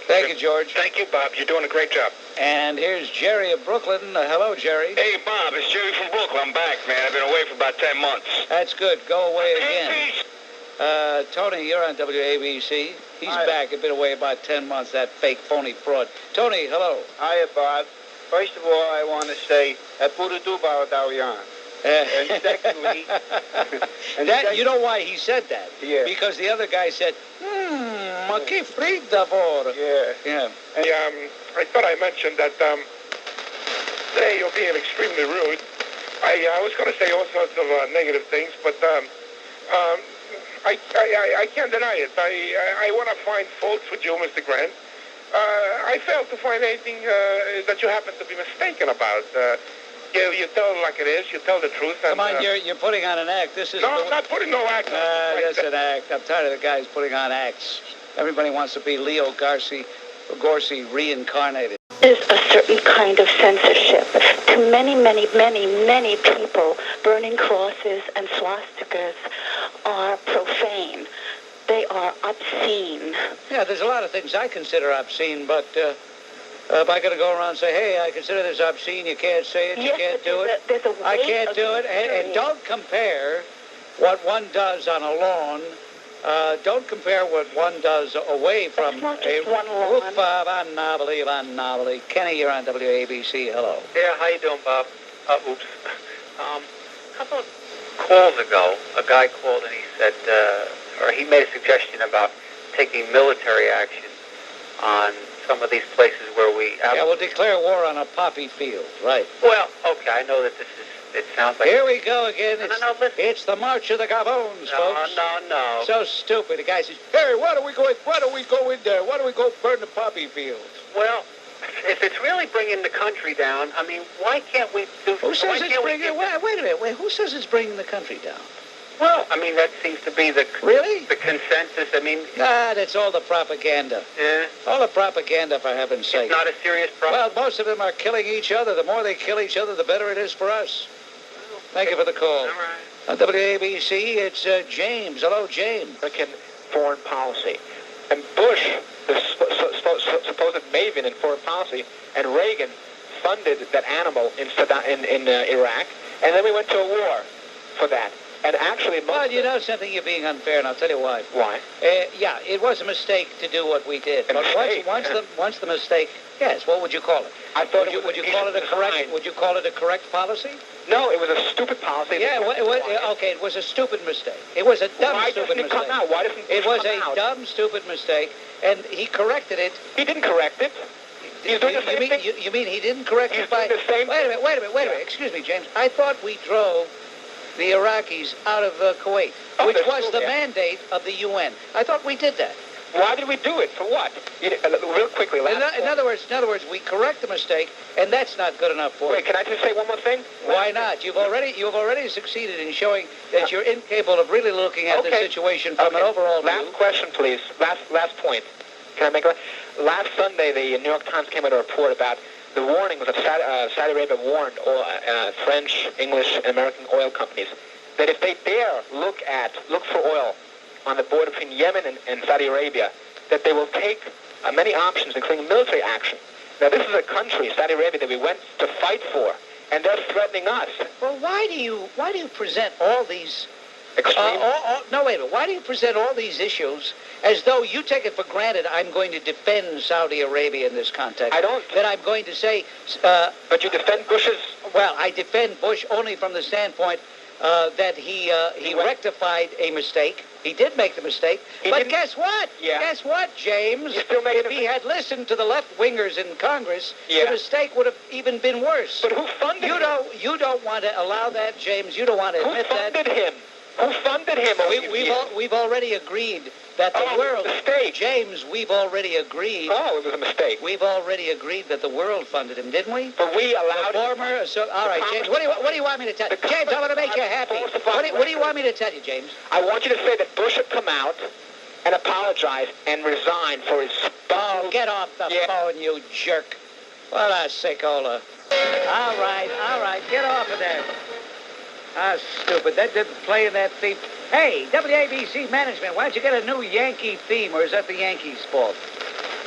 Thank you, George. Thank you, Bob. You're doing a great job. And here's Jerry of Brooklyn. Hello, Jerry. Hey, Bob. It's Jerry from Brooklyn. I'm back, man. I've been away for about 10 months. That's good. Go away again. Tony, you're on WABC. He's back. He's been away about 10 months, that fake, phony fraud. Tony, hello. Hiya, Bob. First of all, I want to say, Purudu Baradarian. And secondly... you know why he said that? Yeah. Because the other guy said, ma che fredda por. Yeah. And, I thought I mentioned that today you're being extremely rude. I was going to say all sorts of negative things, but I can't deny it. I want to find faults with you, Mr. Grant. I failed to find anything that you happen to be mistaken about. You tell it like it is. You tell the truth. And, come on, you're putting on an act. This is I'm not putting no act on. That's an act. I'm tired of the guys putting on acts. Everybody wants to be Leo Garci reincarnated. There's a certain kind of censorship. To many, many, many, many people, burning crosses and swastikas are profane. They are obscene. Yeah, there's a lot of things I consider obscene, but if I got to go around and say, hey, I consider this obscene, you can't say it, you can't do it. I can't do it. And don't compare what one does on a lawn. Don't compare what one does away from a roof of Kenny, you're on WABC. Hello. Yeah, how you doing, Bob? Oops. A couple of calls ago, a guy called and he said, or he made a suggestion about taking military action on some of these places where we... Yeah, we'll declare war on a poppy field, right. Well, okay, I know that it sounds like... Here we go again. Listen. It's the March of the Gabones, folks. No. So stupid. The guy says, hey, why don't we go in there? Why don't we go burn the poppy fields? Well, if it's really bringing the country down, I mean, why can't we do... Who says it's bringing... Wait a minute. Who says it's bringing the country down? Well, I mean, that seems to be the consensus. I mean... that's all the propaganda. Yeah? All the propaganda, for heaven's sake. It's not a serious problem. Well, most of them are killing each other. The more they kill each other, the better it is for us. Thank you for the call. All right. On WABC, it's James. Hello, James. American foreign policy. And Bush, the supposed maven in foreign policy, and Reagan funded that animal in Iraq, and then we went to a war for that. And actually... Well, you know something, you're being unfair, and I'll tell you why. Why? Yeah, it was a mistake to do what we did. But once the mistake... Yes, what would you call it? I thought would you call it a correct? Would you call it a correct policy? No, it was a stupid policy. Yeah, it was a stupid mistake. It was a dumb, stupid mistake. Come out? Why doesn't it was a dumb, stupid mistake, and he corrected it. He didn't correct it. He's doing the same thing. You mean he didn't correct it by... the same Wait a minute. Excuse me, James. I thought we drove the Iraqis out of Kuwait, which was the mandate of the UN. I thought we did that. Why did we do it? For what? Real quickly. In other words, we correct the mistake, and that's not good enough for you. Wait, can I just say one more thing? Why not? You've already succeeded in showing that you're incapable of really looking at the situation from an overall view. Last question, please. Last point. Can I make a... Last Sunday, the New York Times came out a report about the warnings that Saudi Arabia warned French, English, and American oil companies that if they dare look for oil on the border between Yemen and Saudi Arabia, that they will take many options, including military action. Now, this is a country, Saudi Arabia, that we went to fight for, and they're threatening us. Well, why do you present all these... Extreme? No, wait a minute. Why do you present all these issues as though you take it for granted I'm going to defend Saudi Arabia in this context? I don't. That I'm going to say... but you defend Bush's... Well, I defend Bush only from the standpoint that he rectified a mistake. He did make the mistake. But guess what? Yeah. Guess what, James? If he had listened to the left-wingers in Congress, the mistake would have even been worse. But who funded him? You don't want to allow that, James. You don't want to admit that. Who funded him? Who funded him? We've already agreed that the world... mistake. James, we've already agreed... Oh, it was a mistake. We've already agreed that the world funded him, didn't we? But we allowed... All right, James, what do you want me to tell you? James, I want to make you happy. What do you want me to tell you, James? I want you to say that Bush should come out and apologize and resign for his... Oh, get off the phone, you jerk. What a sickola. All right, get off of there. Ah, stupid. That didn't play in that theme. Hey, WABC management, why don't you get a new Yankee theme, or is that the Yankees' fault?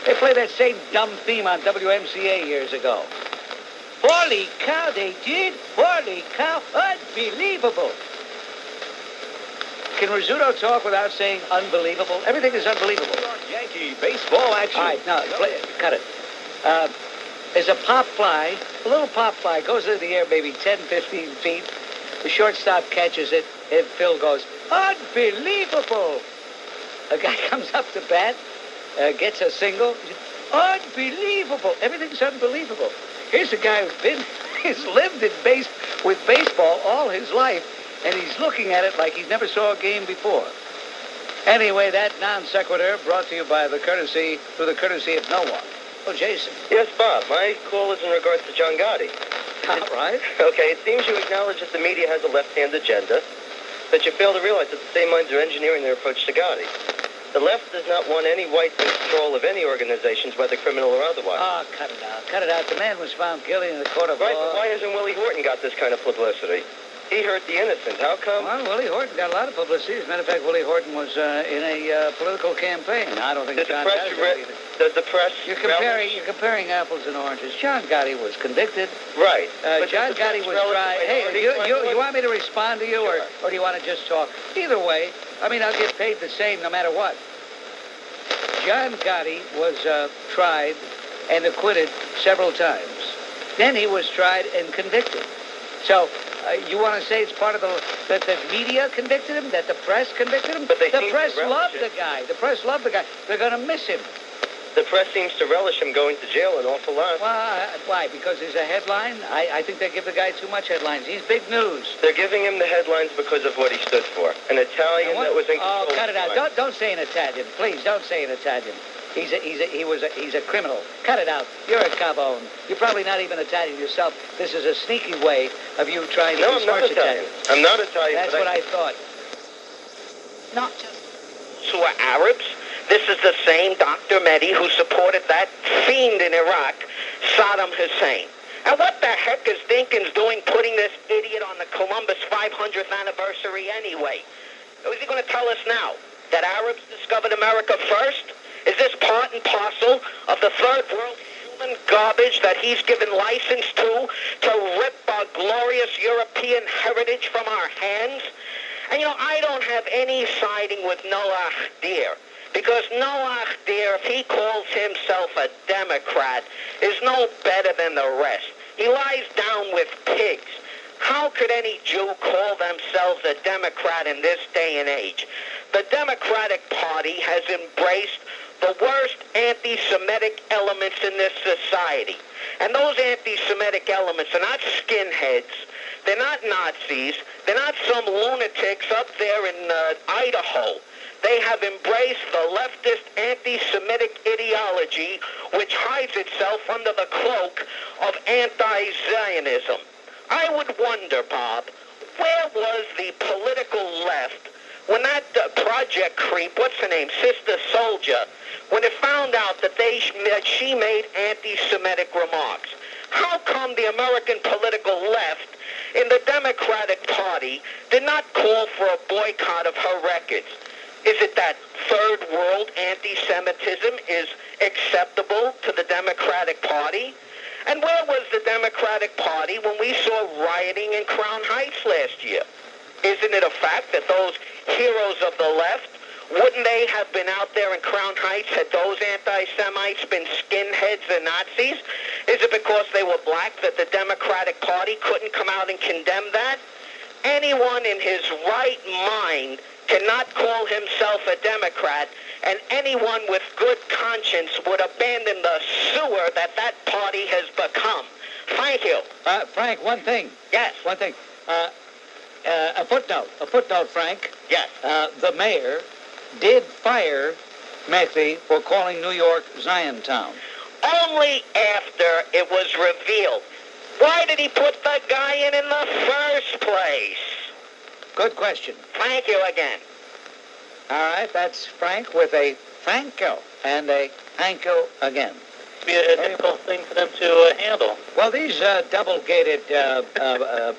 They played that same dumb theme on WMCA years ago. Holy cow, they did. Holy cow. Unbelievable. Can Rizzuto talk without saying unbelievable? Everything is unbelievable. Yankee baseball action. All right, no, cut it. There's a pop fly, a little pop fly, goes into the air maybe 10, 15 feet. The shortstop catches it, and Phil goes, unbelievable! A guy comes up to bat, gets a single. Unbelievable! Everything's unbelievable. Here's a guy he's lived with baseball all his life, and he's looking at it like he never saw a game before. Anyway, that non sequitur brought to you by through the courtesy of no one. Oh, Jason. Yes, Bob. My call is in regards to John Gotti. All right. Okay, it seems you acknowledge that the media has a left-hand agenda, but you fail to realize that the same minds are engineering their approach to Gotti. The left does not want any whites in control of any organizations, whether criminal or otherwise. Oh, cut it out. Cut it out. The man was found guilty in the court of law. Right, but why hasn't Willie Horton got this kind of publicity? He hurt the innocent. How come? Well, Willie Horton got a lot of publicity. As a matter of fact, Willie Horton was in a political campaign. I don't think John Gotti was either. Does the press... You're comparing apples and oranges. John Gotti was convicted. Right. John Gotti was tried. Hey, you want me to respond to you, sure. or do you want to just talk? Either way, I mean, I'll get paid the same no matter what. John Gotti was tried and acquitted several times. Then he was tried and convicted. So... you want to say it's part of that the media convicted him, that the press convicted him? But the press loved the guy. The press loved the guy. They're going to miss him. The press seems to relish him going to jail an awful lot. Well, why? Because there's a headline? I think they give the guy too much headlines. He's big news. They're giving him the headlines because of what he stood for. An Italian that was in control. Oh, cut it out. Don't say an Italian. Please, don't say an Italian. He's a criminal. Cut it out. You're a cabone. You're probably not even Italian yourself. This is a sneaky way of you trying to besmirch Italian. I'm not Italian. That's what I thought. Not just... Who are Arabs? This is the same Dr. Mehdi who supported that fiend in Iraq, Saddam Hussein. And what the heck is Dinkins doing putting this idiot on the Columbus 500th anniversary anyway? Is he going to tell us now that Arabs discovered America first? Is this part and parcel of the third world human garbage that he's given license to rip our glorious European heritage from our hands? And, I don't have any siding with Noah Deer, because Noah Deer, if he calls himself a Democrat, is no better than the rest. He lies down with pigs. How could any Jew call themselves a Democrat in this day and age? The Democratic Party has embraced the worst anti-Semitic elements in this society. And those anti-Semitic elements are not skinheads. They're not Nazis. They're not some lunatics up there in Idaho. They have embraced the leftist anti-Semitic ideology, which hides itself under the cloak of anti-Zionism. I would wonder, Bob, where was the political left when that project creep, what's her name, Sister Souljah, when it found out that she made anti-Semitic remarks? How come the American political left in the Democratic Party did not call for a boycott of her records? Is it that third world anti-Semitism is acceptable to the Democratic Party? And where was the Democratic Party when we saw rioting in Crown Heights last year? Isn't it a fact that those heroes of the left, wouldn't they have been out there in Crown Heights had those anti-Semites been skinheads and Nazis? Is it because they were black that the Democratic Party couldn't come out and condemn that? Anyone in his right mind cannot call himself a Democrat, and anyone with good conscience would abandon the sewer that party has become. Thank you. Frank, one thing. Yes. One thing. a footnote, Frank. Yes. The mayor did fire Mekhi for calling New York Ziontown. Only after it was revealed. Why did he put the guy in the first place? Good question. Thank you again. All right, that's Frank with a Franco and a Hanko again. Be a difficult thing for them to handle. Well, these double-gaited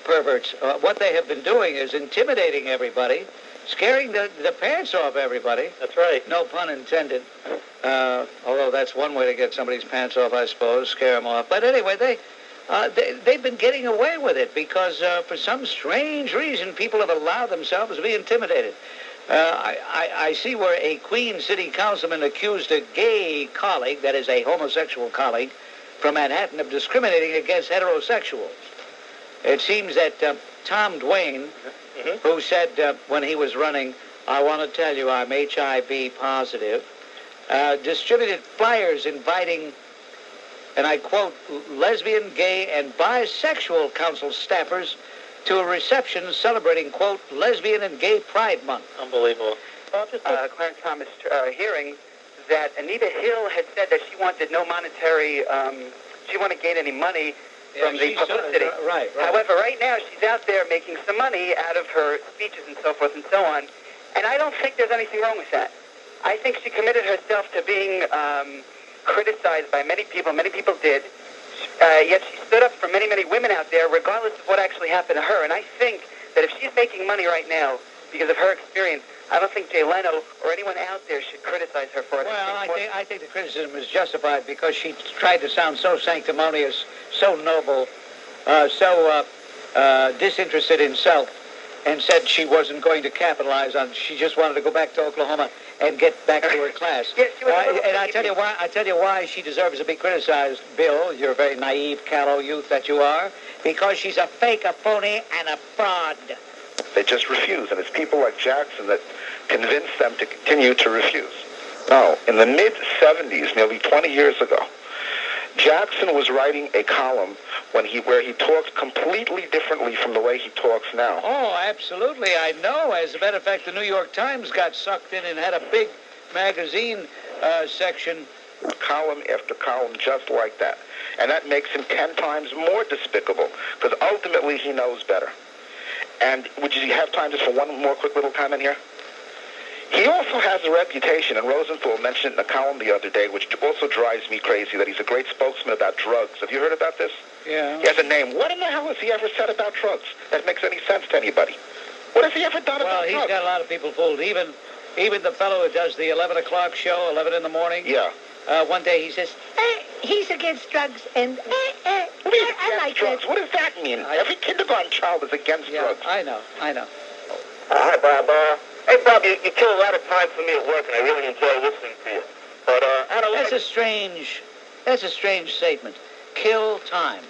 perverts, what they have been doing is intimidating everybody, scaring the pants off everybody. That's right. No pun intended. Although that's one way to get somebody's pants off, I suppose, scare them off. But anyway, they've been getting away with it because for some strange reason, people have allowed themselves to be intimidated. I see where a Queens City councilman accused a gay colleague, that is a homosexual colleague, from Manhattan of discriminating against heterosexuals. It seems that Tom Dwayne, who said when he was running, "I want to tell you I'm HIV positive," distributed flyers inviting, and I quote, lesbian, gay, and bisexual council staffers to a reception celebrating, quote, lesbian and gay pride month. Unbelievable. Clarence Thomas hearing that Anita Hill had said that she wanted no monetary, she wanted to gain any money from the publicity. Right. However, right now she's out there making some money out of her speeches and so forth and so on, and I don't think there's anything wrong with that. I think she committed herself to being criticized by many people. Many people did. Yet she stood up for many, many women out there, regardless of what actually happened to her. And I think that if she's making money right now because of her experience, I don't think Jay Leno or anyone out there should criticize her for it. Well, I think the criticism is justified because she tried to sound so sanctimonious, so noble, so disinterested in self, and said she wasn't going to capitalize on. She just wanted to go back to Oklahoma and get back to her class. Yes, and I tell you why she deserves to be criticized, Bill. You're a very naive, callow youth that you are, because she's a fake, a phony, and a fraud. They just refuse, and it's people like Jackson that convince them to continue to refuse. Now, in the mid-'70s, nearly 20 years ago, Jackson was writing a column where he talked completely differently from the way he talks now. Oh, absolutely. I know. As a matter of fact, the New York Times got sucked in and had a big magazine section. Column after column just like that. And that makes him 10 times more despicable, because ultimately he knows better. And would you have time just for one more quick little comment here? He also has a reputation, and Rosenthal mentioned it in a column the other day, which also drives me crazy, that he's a great spokesman about drugs. Have you heard about this? Yeah. He has a name. What in the hell has he ever said about drugs that makes any sense to anybody? What has he ever done about drugs? Well, he's got a lot of people fooled. Even the fellow who does the 11 o'clock show, 11 in the morning. Yeah. One day he says, he's against drugs, and I like drugs. What does that mean? Every kindergarten child is against drugs. I know. Hi, Bob. Hey, Bob, you kill a lot of time for me at work, and I really enjoy listening to you. But that's a strange statement. Kill time.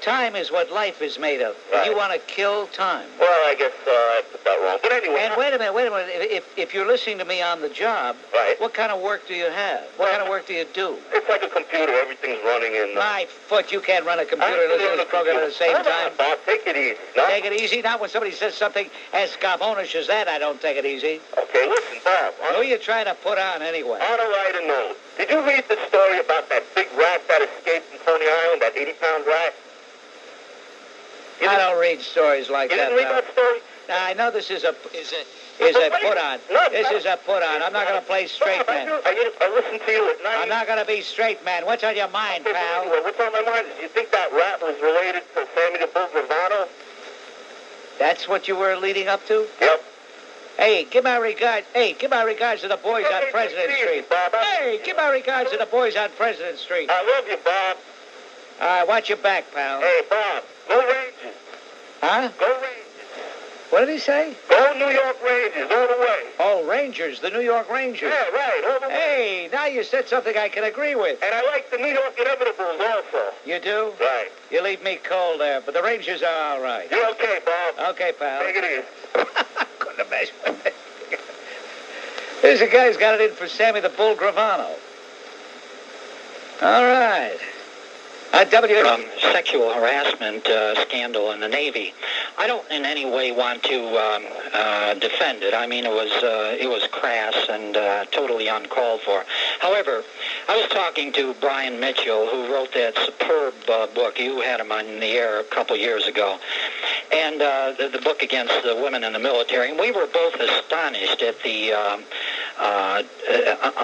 Time is what life is made of. Right. You want to kill time. Well, I guess I put that wrong. But anyway. And wait a minute. If you're listening to me on the job, right. What kind of work do you have? What kind of work do you do? It's like a computer. Everything's running in. My foot, you can't run a computer and listen to this program at the same time. Bob, take it easy. No? Take it easy? Not when somebody says something as scavonish as that, I don't take it easy. Okay, listen, Bob. Who are you trying to put on anyway? On a lighter note, did you read the story about that big rat that escaped from Coney Island, that 80-pound rat? I don't read stories like that. You didn't read that story? Now, I know this is a put on. This is a put on. I'm not going to play straight man. I listen to you at night. I'm not going to be straight man. What's on your mind, pal? Anyway, what's on my mind is, do you think that rat was related to Sammy the Bull Gravano? That's what you were leading up to? Yep. Hey, give my regards to the boys on President Street. Hey, give my regards to the boys on President Street. I love you, Bob. All right, watch your back, pal. Hey, Bob, go Rangers. Huh? Go Rangers. What did he say? Go New York Rangers, all the way. Oh, Rangers, the New York Rangers. Yeah, right, all the way. Hey, now you said something I can agree with. And I like the New York Inevitables also. You do? Right. You leave me cold there, but the Rangers are all right. You're okay, Bob. Okay, pal. Take it easy. Couldn't imagine that. There's a guy who's got it in for Sammy the Bull Gravano. All right. Sexual harassment scandal in the Navy. I don't in any way want to defend it. I mean, it was crass and totally uncalled for. However, I was talking to Brian Mitchell, who wrote that superb book. You had him on the air a couple years ago, and the book against the women in the military. And we were both astonished at the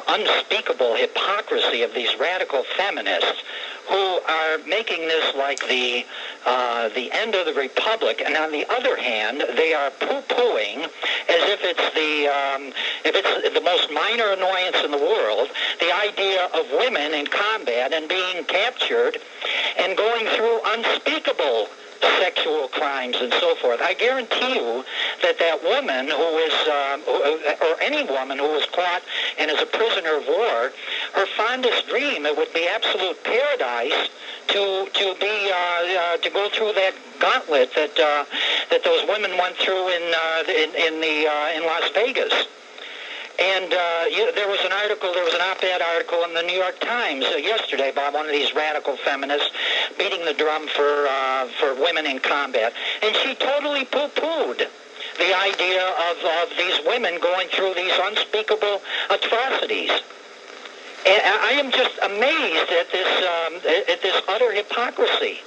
unspeakable hypocrisy of these radical feminists who are making this like the end of the republic, and on the other hand, they are poo-pooing as if it's the most minor annoyance in the world, the idea of women in combat and being captured and going through unspeakable sexual crimes and so forth. I guarantee you that woman who is, or any woman who is caught and is a prisoner of war, her fondest dream, it would be absolute paradise to go through that gauntlet that those women went through in Las Vegas. And there was an op-ed article in the New York Times yesterday by one of these radical feminists beating the drum for women in combat, and she totally poo-pooed the idea of these women going through these unspeakable atrocities. And I am just amazed at this utter hypocrisy.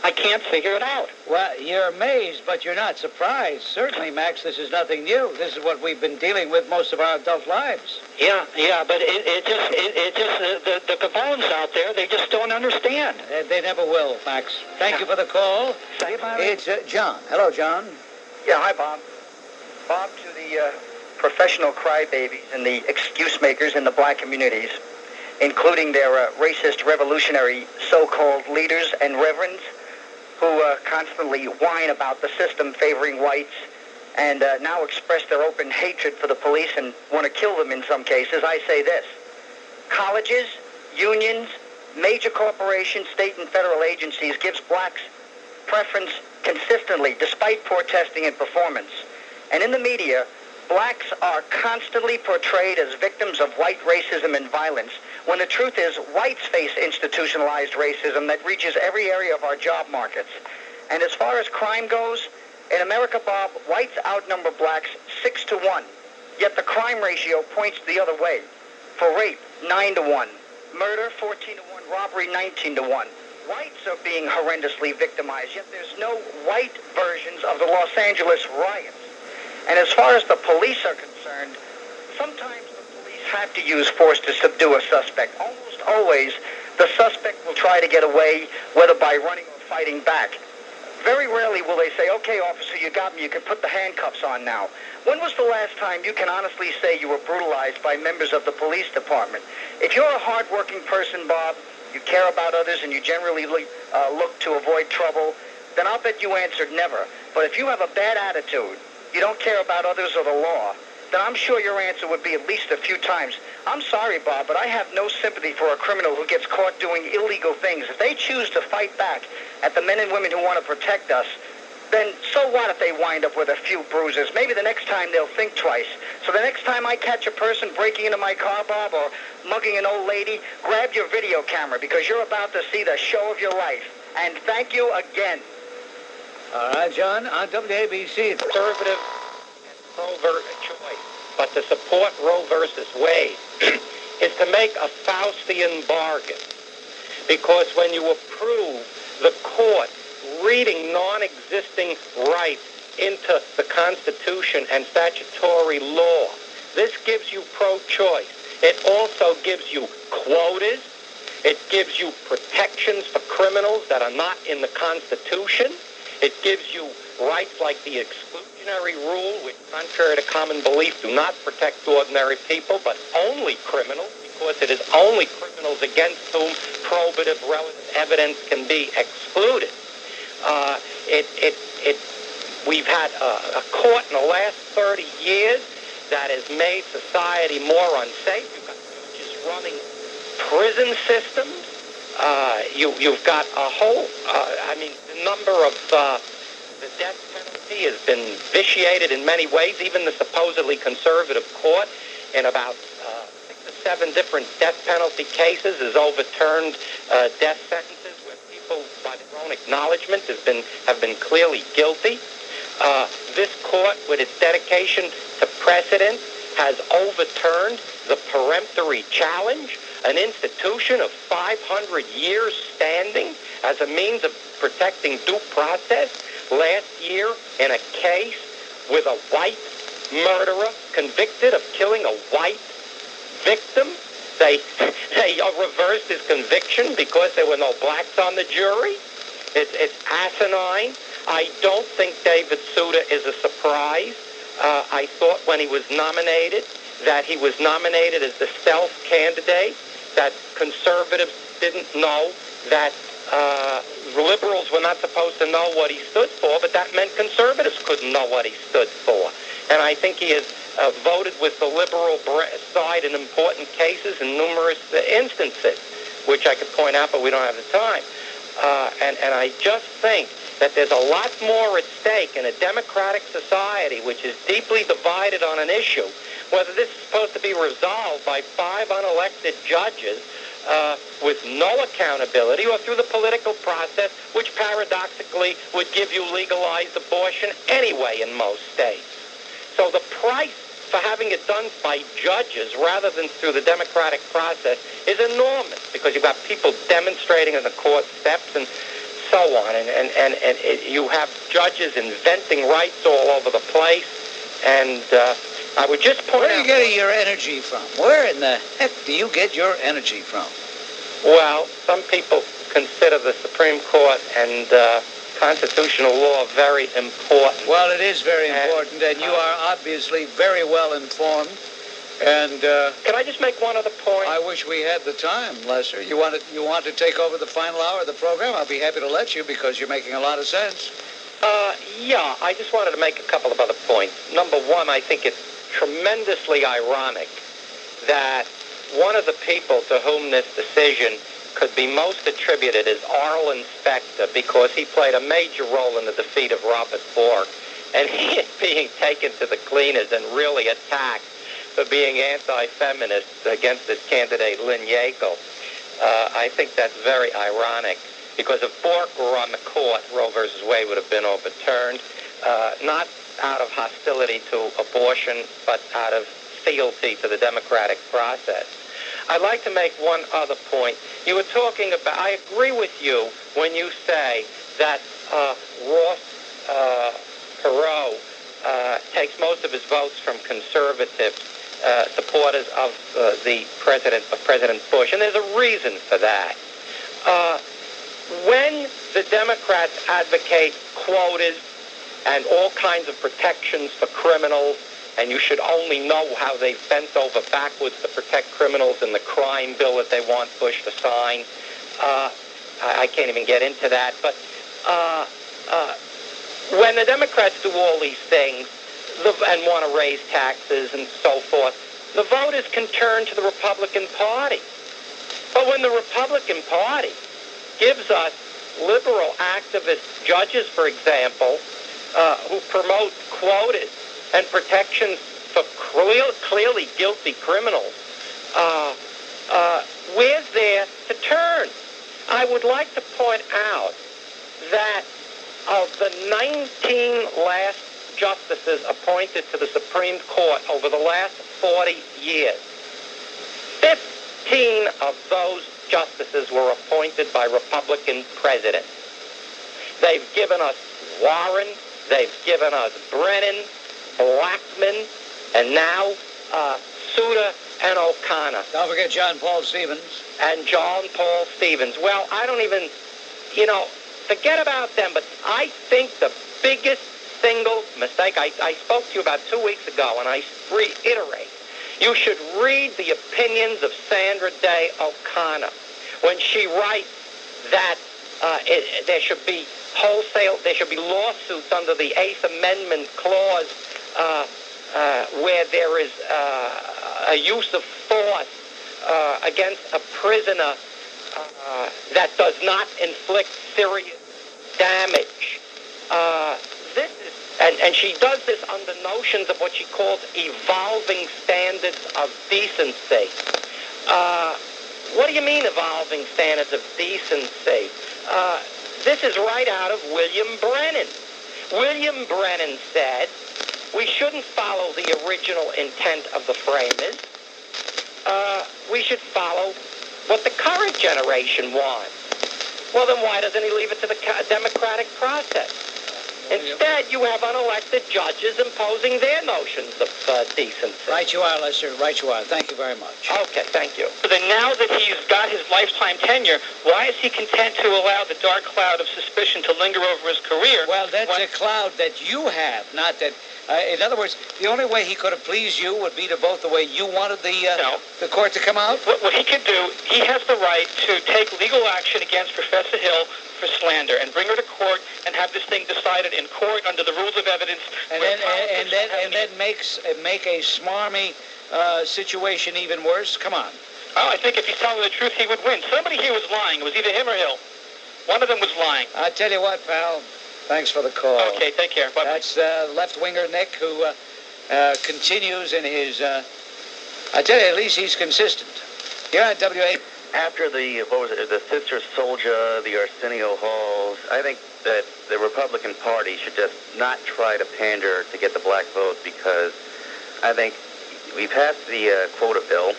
I can't figure it out. Well, you're amazed, but you're not surprised. Certainly, Max, this is nothing new. This is what we've been dealing with most of our adult lives. Yeah, but the Capones out there, they just don't understand. They never will, Max. Thank you for the call. It's John. Hello, John. Yeah, hi, Bob. Bob, to the professional crybabies and the excuse makers in the black communities, including their racist revolutionary so-called leaders and reverends, who constantly whine about the system favoring whites and now express their open hatred for the police and want to kill them in some cases, I say this. Colleges, unions, major corporations, state and federal agencies gives blacks preference consistently, despite poor testing and performance. And in the media, blacks are constantly portrayed as victims of white racism and violence, when the truth is whites face institutionalized racism that reaches every area of our job markets. And as far as crime goes, in America, Bob, whites outnumber blacks 6-1, yet the crime ratio points the other way. For rape, 9-1, murder, 14-1, robbery, 19-1. Whites are being horrendously victimized, yet there's no white versions of the Los Angeles riots. And as far as the police are concerned, sometimes the police have to use force to subdue a suspect. Almost always, the suspect will try to get away, whether by running or fighting back. Very rarely will they say, okay, officer, you got me, you can put the handcuffs on now. When was the last time you can honestly say you were brutalized by members of the police department? If you're a hard-working person, Bob, you care about others, and you generally look to avoid trouble, then I'll bet you answered never. But if you have a bad attitude, you don't care about others or the law, then I'm sure your answer would be at least a few times. I'm sorry, Bob, but I have no sympathy for a criminal who gets caught doing illegal things. If they choose to fight back at the men and women who want to protect us, then so what if they wind up with a few bruises? Maybe the next time they'll think twice. So the next time I catch a person breaking into my car, Bob, or mugging an old lady, grab your video camera, because you're about to see the show of your life. And thank you again. All right, John, on WABC. Conservative pro choice, but to support Roe versus Wade is to make a Faustian bargain. Because when you approve the court reading non-existing rights into the Constitution and statutory law, this gives you pro-choice. It also gives you quotas. It gives you protections for criminals that are not in the Constitution. It gives you rights like the exclusionary rule, which, contrary to common belief, do not protect ordinary people, but only criminals, because it is only criminals against whom probative relative evidence can be excluded. We've had a court in the last 30 years that has made society more unsafe. You've got judges running prison systems. You've got a whole, the number of the death penalty has been vitiated in many ways. Even the supposedly conservative court in about 6 or 7 different death penalty cases has overturned death sentences where people, by their own acknowledgement have been clearly guilty. This court, with its dedication to precedent, has overturned the peremptory challenge, an institution of 500 years standing as a means of protecting due process. Last year, in a case with a white murderer convicted of killing a white victim, they reversed his conviction because there were no blacks on the jury. It's asinine. I don't think David Souda is a surprise. I thought when he was nominated that he was nominated as the stealth candidate, that conservatives didn't know that liberals were not supposed to know what he stood for, but that meant conservatives couldn't know what he stood for. And I think he has voted with the liberal side in important cases in numerous instances, which I could point out, but we don't have the time. And I just think that there's a lot more at stake in a democratic society which is deeply divided on an issue, whether this is supposed to be resolved by 5 unelected judges with no accountability, or through the political process, which paradoxically would give you legalized abortion anyway in most states. So the price for having it done by judges rather than through the democratic process is enormous, because you've got people demonstrating in the court steps and so on, and you have judges inventing rights all over the place. And I would just point out... Where are you getting your energy from? Where in the heck do you get your energy from? Well, some people consider the Supreme Court and constitutional law very important. Well, it is very important, and you are obviously very well informed. And can I just make one other point? I wish we had the time, Lester. You want to take over the final hour of the program? I'll be happy to let you, because you're making a lot of sense. Yeah, I just wanted to make a couple of other points. Number one, I think it's tremendously ironic that one of the people to whom this decision could be most attributed is Arlen Specter, because he played a major role in the defeat of Robert Bork, and he is being taken to the cleaners and really attacked for being anti-feminist against this candidate, Lynn Yackel. I think that's very ironic, because if Bork were on the court, Roe versus Wade would have been overturned, not out of hostility to abortion, but out of fealty to the democratic process. I'd like to make one other point. You were talking about, I agree with you when you say that Ross Perot takes most of his votes from conservatives, supporters of President Bush, and there's a reason for that. When the Democrats advocate quotas and all kinds of protections for criminals, and you should only know how they've bent over backwards to protect criminals in the crime bill that they want Bush to sign. I can't even get into that. But when the Democrats do all these things and want to raise taxes and so forth, the voters can turn to the Republican Party. But when the Republican Party gives us liberal activist judges, for example, who promote quotas and protections for clearly guilty criminals, where's there to turn? I would like to point out that of the 19 last justices appointed to the Supreme Court over the last 40 years, 15 of those justices were appointed by Republican presidents. They've given us Warren, they've given us Brennan, Blackmun, and now Souda and O'Connor. Don't forget John Paul Stevens. And John Paul Stevens. Well, I don't even, forget about them, but I think the biggest single mistake, I spoke to you about 2 weeks ago, and I reiterate, you should read the opinions of Sandra Day O'Connor when she writes that there should be lawsuits under the Eighth Amendment clause where there is a use of force against a prisoner that does not inflict serious damage. And she does this under notions of what she calls evolving standards of decency. What do you mean evolving standards of decency? This is right out of William Brennan. William Brennan said, we shouldn't follow the original intent of the framers. We should follow what the current generation wants. Well, then why doesn't he leave it to the democratic process? Instead, you have unelected judges imposing their notions of decency. Right you are, Lester. Right you are. Thank you very much. Okay, thank you. So then now that he's got his lifetime tenure, why is he content to allow the dark cloud of suspicion to linger over his career? Well, that's a cloud that you have, not that... in other words, the only way he could have pleased you would be to vote the way you wanted the court to come out? What he could do, he has the right to take legal action against Professor Hill for slander and bring her to court and have this thing decided in court under the rules of evidence. And then make a smarmy situation even worse? Come on. Oh, I think if he's telling the truth, he would win. Somebody here was lying. It was either him or Hill. One of them was lying. I'll tell you what, pal. Thanks for the call. Okay, take care. Bye-bye. That's left-winger Nick, who continues in his... I tell you, at least he's consistent. Here on WA... After the Sister Souljah, the Arsenio Halls, I think that the Republican Party should just not try to pander to get the black vote, because I think we passed the quota bill,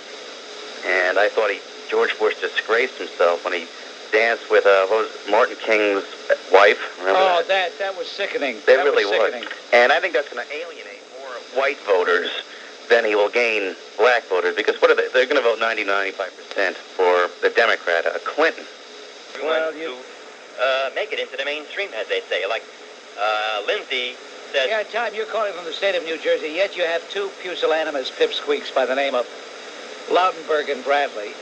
and I thought George Bush disgraced himself when he danced with Martin King's wife. Remember that was sickening. That really was. And I think that's going to alienate more white voters than he will gain black voters, because what are they? They're going to vote 90-95% for the Democrat, Clinton. Well, you make it into the mainstream, as they say. Like Lindsay said... Yeah, Tom, you're calling from the state of New Jersey, yet you have two pusillanimous pipsqueaks by the name of Lautenberg and Bradley,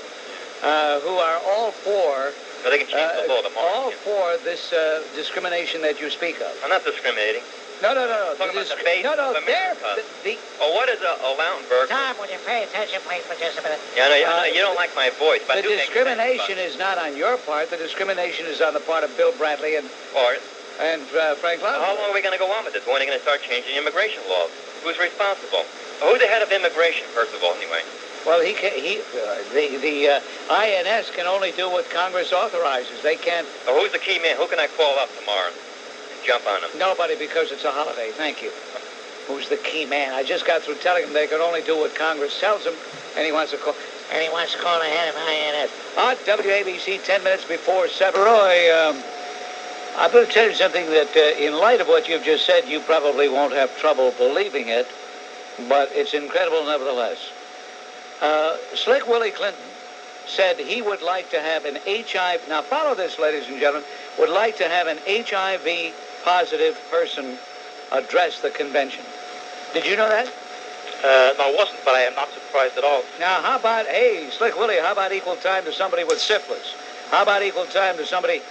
who are all for... Well, they can change the law tomorrow. All for this discrimination that you speak of. I'm not discriminating. No. Talking about the base of America. What is a Lautenberg? Tom, would you pay attention, please, for just a minute? Yeah, no, you don't like my voice, but the discrimination is not on your part. The discrimination is on the part of Bill Bradley and Frank Lautenberg. How long are we going to go on with this? When are you going to start changing immigration laws? Who's responsible? Who's the head of immigration, first of all, anyway? Well, the INS can only do what Congress authorizes. They can't... So who's the key man? Who can I call up tomorrow and jump on him? Nobody, because it's a holiday. Thank you. Who's the key man? I just got through telling him they can only do what Congress tells them, and he wants to call... And he wants to call the head of INS. On WABC, 10 minutes before 7. Roy, I'm going to tell you something that, in light of what you've just said, you probably won't have trouble believing it, but it's incredible nevertheless. Slick Willie Clinton said he would like to have an HIV... Now, follow this, ladies and gentlemen. Would like to have an HIV-positive person address the convention. Did you know that? No, I wasn't, but I am not surprised at all. Now, how about... Hey, Slick Willie, how about equal time to somebody with syphilis? How about equal time to somebody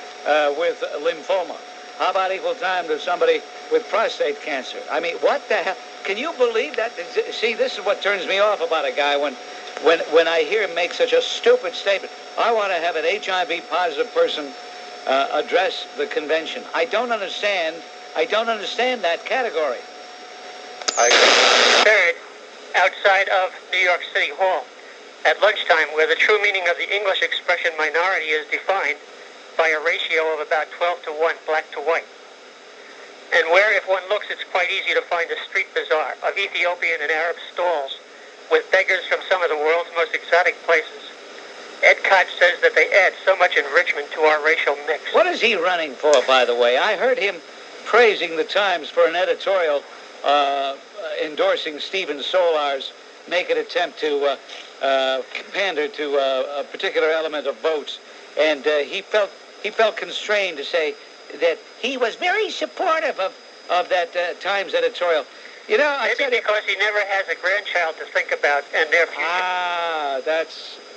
with lymphoma? How about equal time to somebody with prostate cancer? I mean, what the hell? Can you believe that? See, this is what turns me off about a guy when I hear him make such a stupid statement. I want to have an HIV-positive person address the convention. I don't understand that category. Third, outside of New York City Hall, at lunchtime, where the true meaning of the English expression minority is defined by a ratio of about 12 to 1, black to white. And where, if one looks, it's quite easy to find a street bazaar of Ethiopian and Arab stalls with beggars from some of the world's most exotic places. Ed Koch says that they add so much enrichment to our racial mix. What is he running for, by the way? I heard him praising the Times for an editorial endorsing Stephen Solar's naked attempt to pander to a particular element of votes. And he felt constrained to say that he was very supportive of that Times editorial. You know, maybe because he never has a grandchild to think about and their future.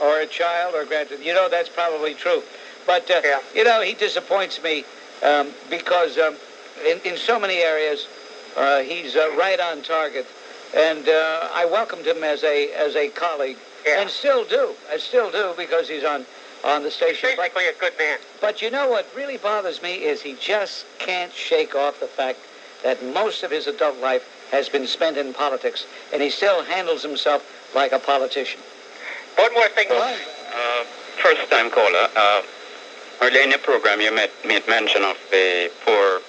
Or a child or grandchild. You know, that's probably true. But, you know, he disappoints me because in so many areas he's right on target. And I welcomed him as a colleague. Yeah. And still do. I still do, because he's on the station. He's basically a good man. But you know what really bothers me is he just can't shake off the fact that most of his adult life has been spent in politics, and he still handles himself like a politician. One more thing. First-time caller. Earlier in the program, you made mention of the poor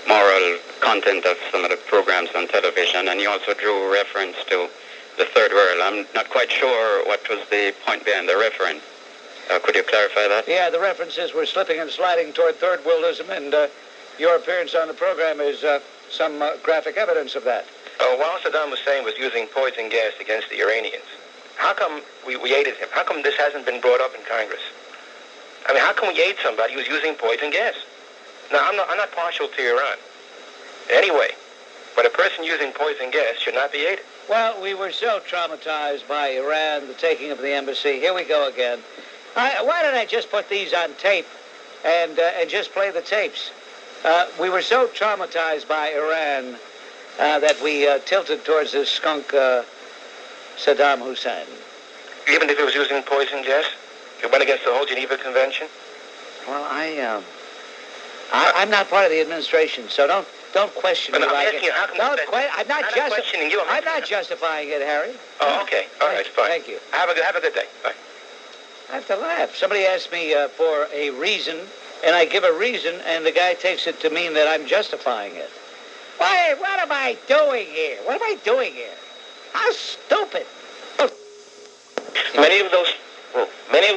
moral content of some of the programs on television, and you also drew reference to the third world. I'm not quite sure what was the point behind the reference. Could you clarify that? Yeah, the references were slipping and sliding toward third worldism, and your appearance on the program is some graphic evidence of that. While Saddam Hussein was using poison gas against the Iranians, how come we aided him? How come this hasn't been brought up in Congress? I mean, how can we aid somebody who's using poison gas? Now, I'm not partial to Iran. Anyway, but a person using poison gas should not be aided. Well, we were so traumatized by Iran, the taking of the embassy. Here we go again. Why don't I just put these on tape and just play the tapes? We were so traumatized by Iran that we tilted towards this skunk Saddam Hussein. Even if he was using poison gas? It went against the whole Geneva Convention? Well, I'm not part of the administration, so don't question me like it. I'm not justifying it, Harry. Oh, okay. All right, fine. Thank you. Have a good day. Bye. I have to laugh. Somebody asks me for a reason, and I give a reason, and the guy takes it to mean that I'm justifying it. Why? What am I doing here? What am I doing here? How stupid! Many of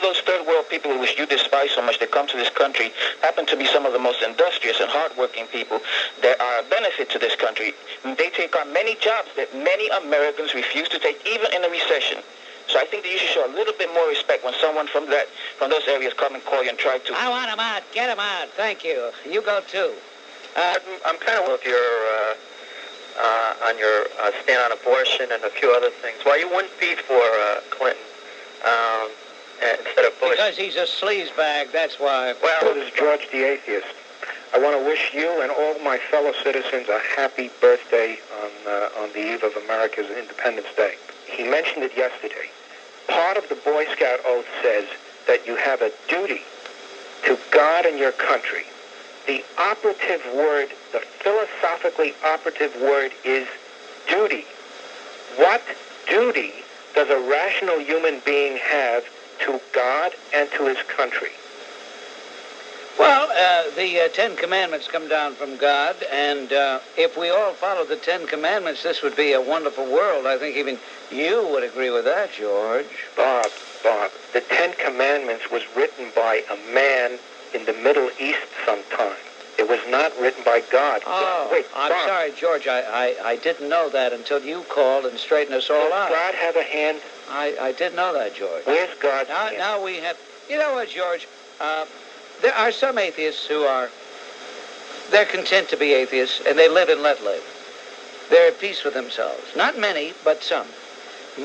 those third world people which you despise so much that come to this country happen to be some of the most industrious and hardworking people that are a benefit to this country. They take on many jobs that many Americans refuse to take, even in a recession. So I think that you should show a little bit more respect when someone from those areas come and call you and try to... I want him out. Get him out. Thank you. You go too. I'm kind of with your on your stand on abortion and a few other things. Why you wouldn't beat for Clinton instead of Bush? Because he's a sleazebag, that's why. Well, this is George the Atheist. I want to wish you and all my fellow citizens a happy birthday on the eve of America's Independence Day. He mentioned it yesterday. Part of the Boy Scout oath says that you have a duty to God and your country. The operative word, the philosophically operative word is duty. What duty does a rational human being have to God and to his country? Well, the Ten Commandments come down from God, and if we all followed the Ten Commandments, this would be a wonderful world. I think even you would agree with that, George. Bob, the Ten Commandments was written by a man in the Middle East sometime. It was not written by God. Oh, wait, I'm Bob. sorry, George. I didn't know that until you called and straightened us all out. Does God have a hand? I didn't know that, George. Where's God's hand? Now we have... You know what, George? There are some atheists they're content to be atheists, and they live and let live. They're at peace with themselves. Not many, but some.